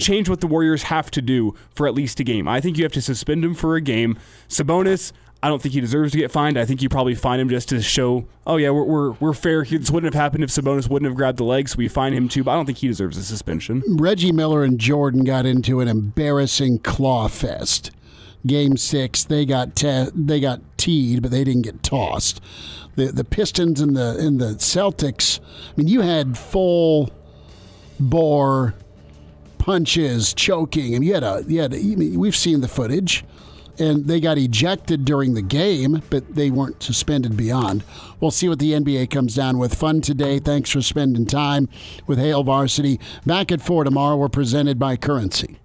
change what the Warriors have to do for at least a game. I think you have to suspend him for a game. Sabonis, I don't think he deserves to get fined. I think you probably fine him just to show, we're fair. This wouldn't have happened if Sabonis wouldn't have grabbed the leg, so we fine him too, but I don't think he deserves a suspension. Reggie Miller and Jordan got into an embarrassing claw fest. Game 6, they got teed, but they didn't get tossed. The Pistons and the Celtics. I mean, you had full bore punches, choking, and we've seen the footage. And they got ejected during the game, but they weren't suspended beyond. We'll see what the NBA comes down with. Fun today. Thanks for spending time with Hail Varsity. Back at 4 tomorrow. We're presented by Currency.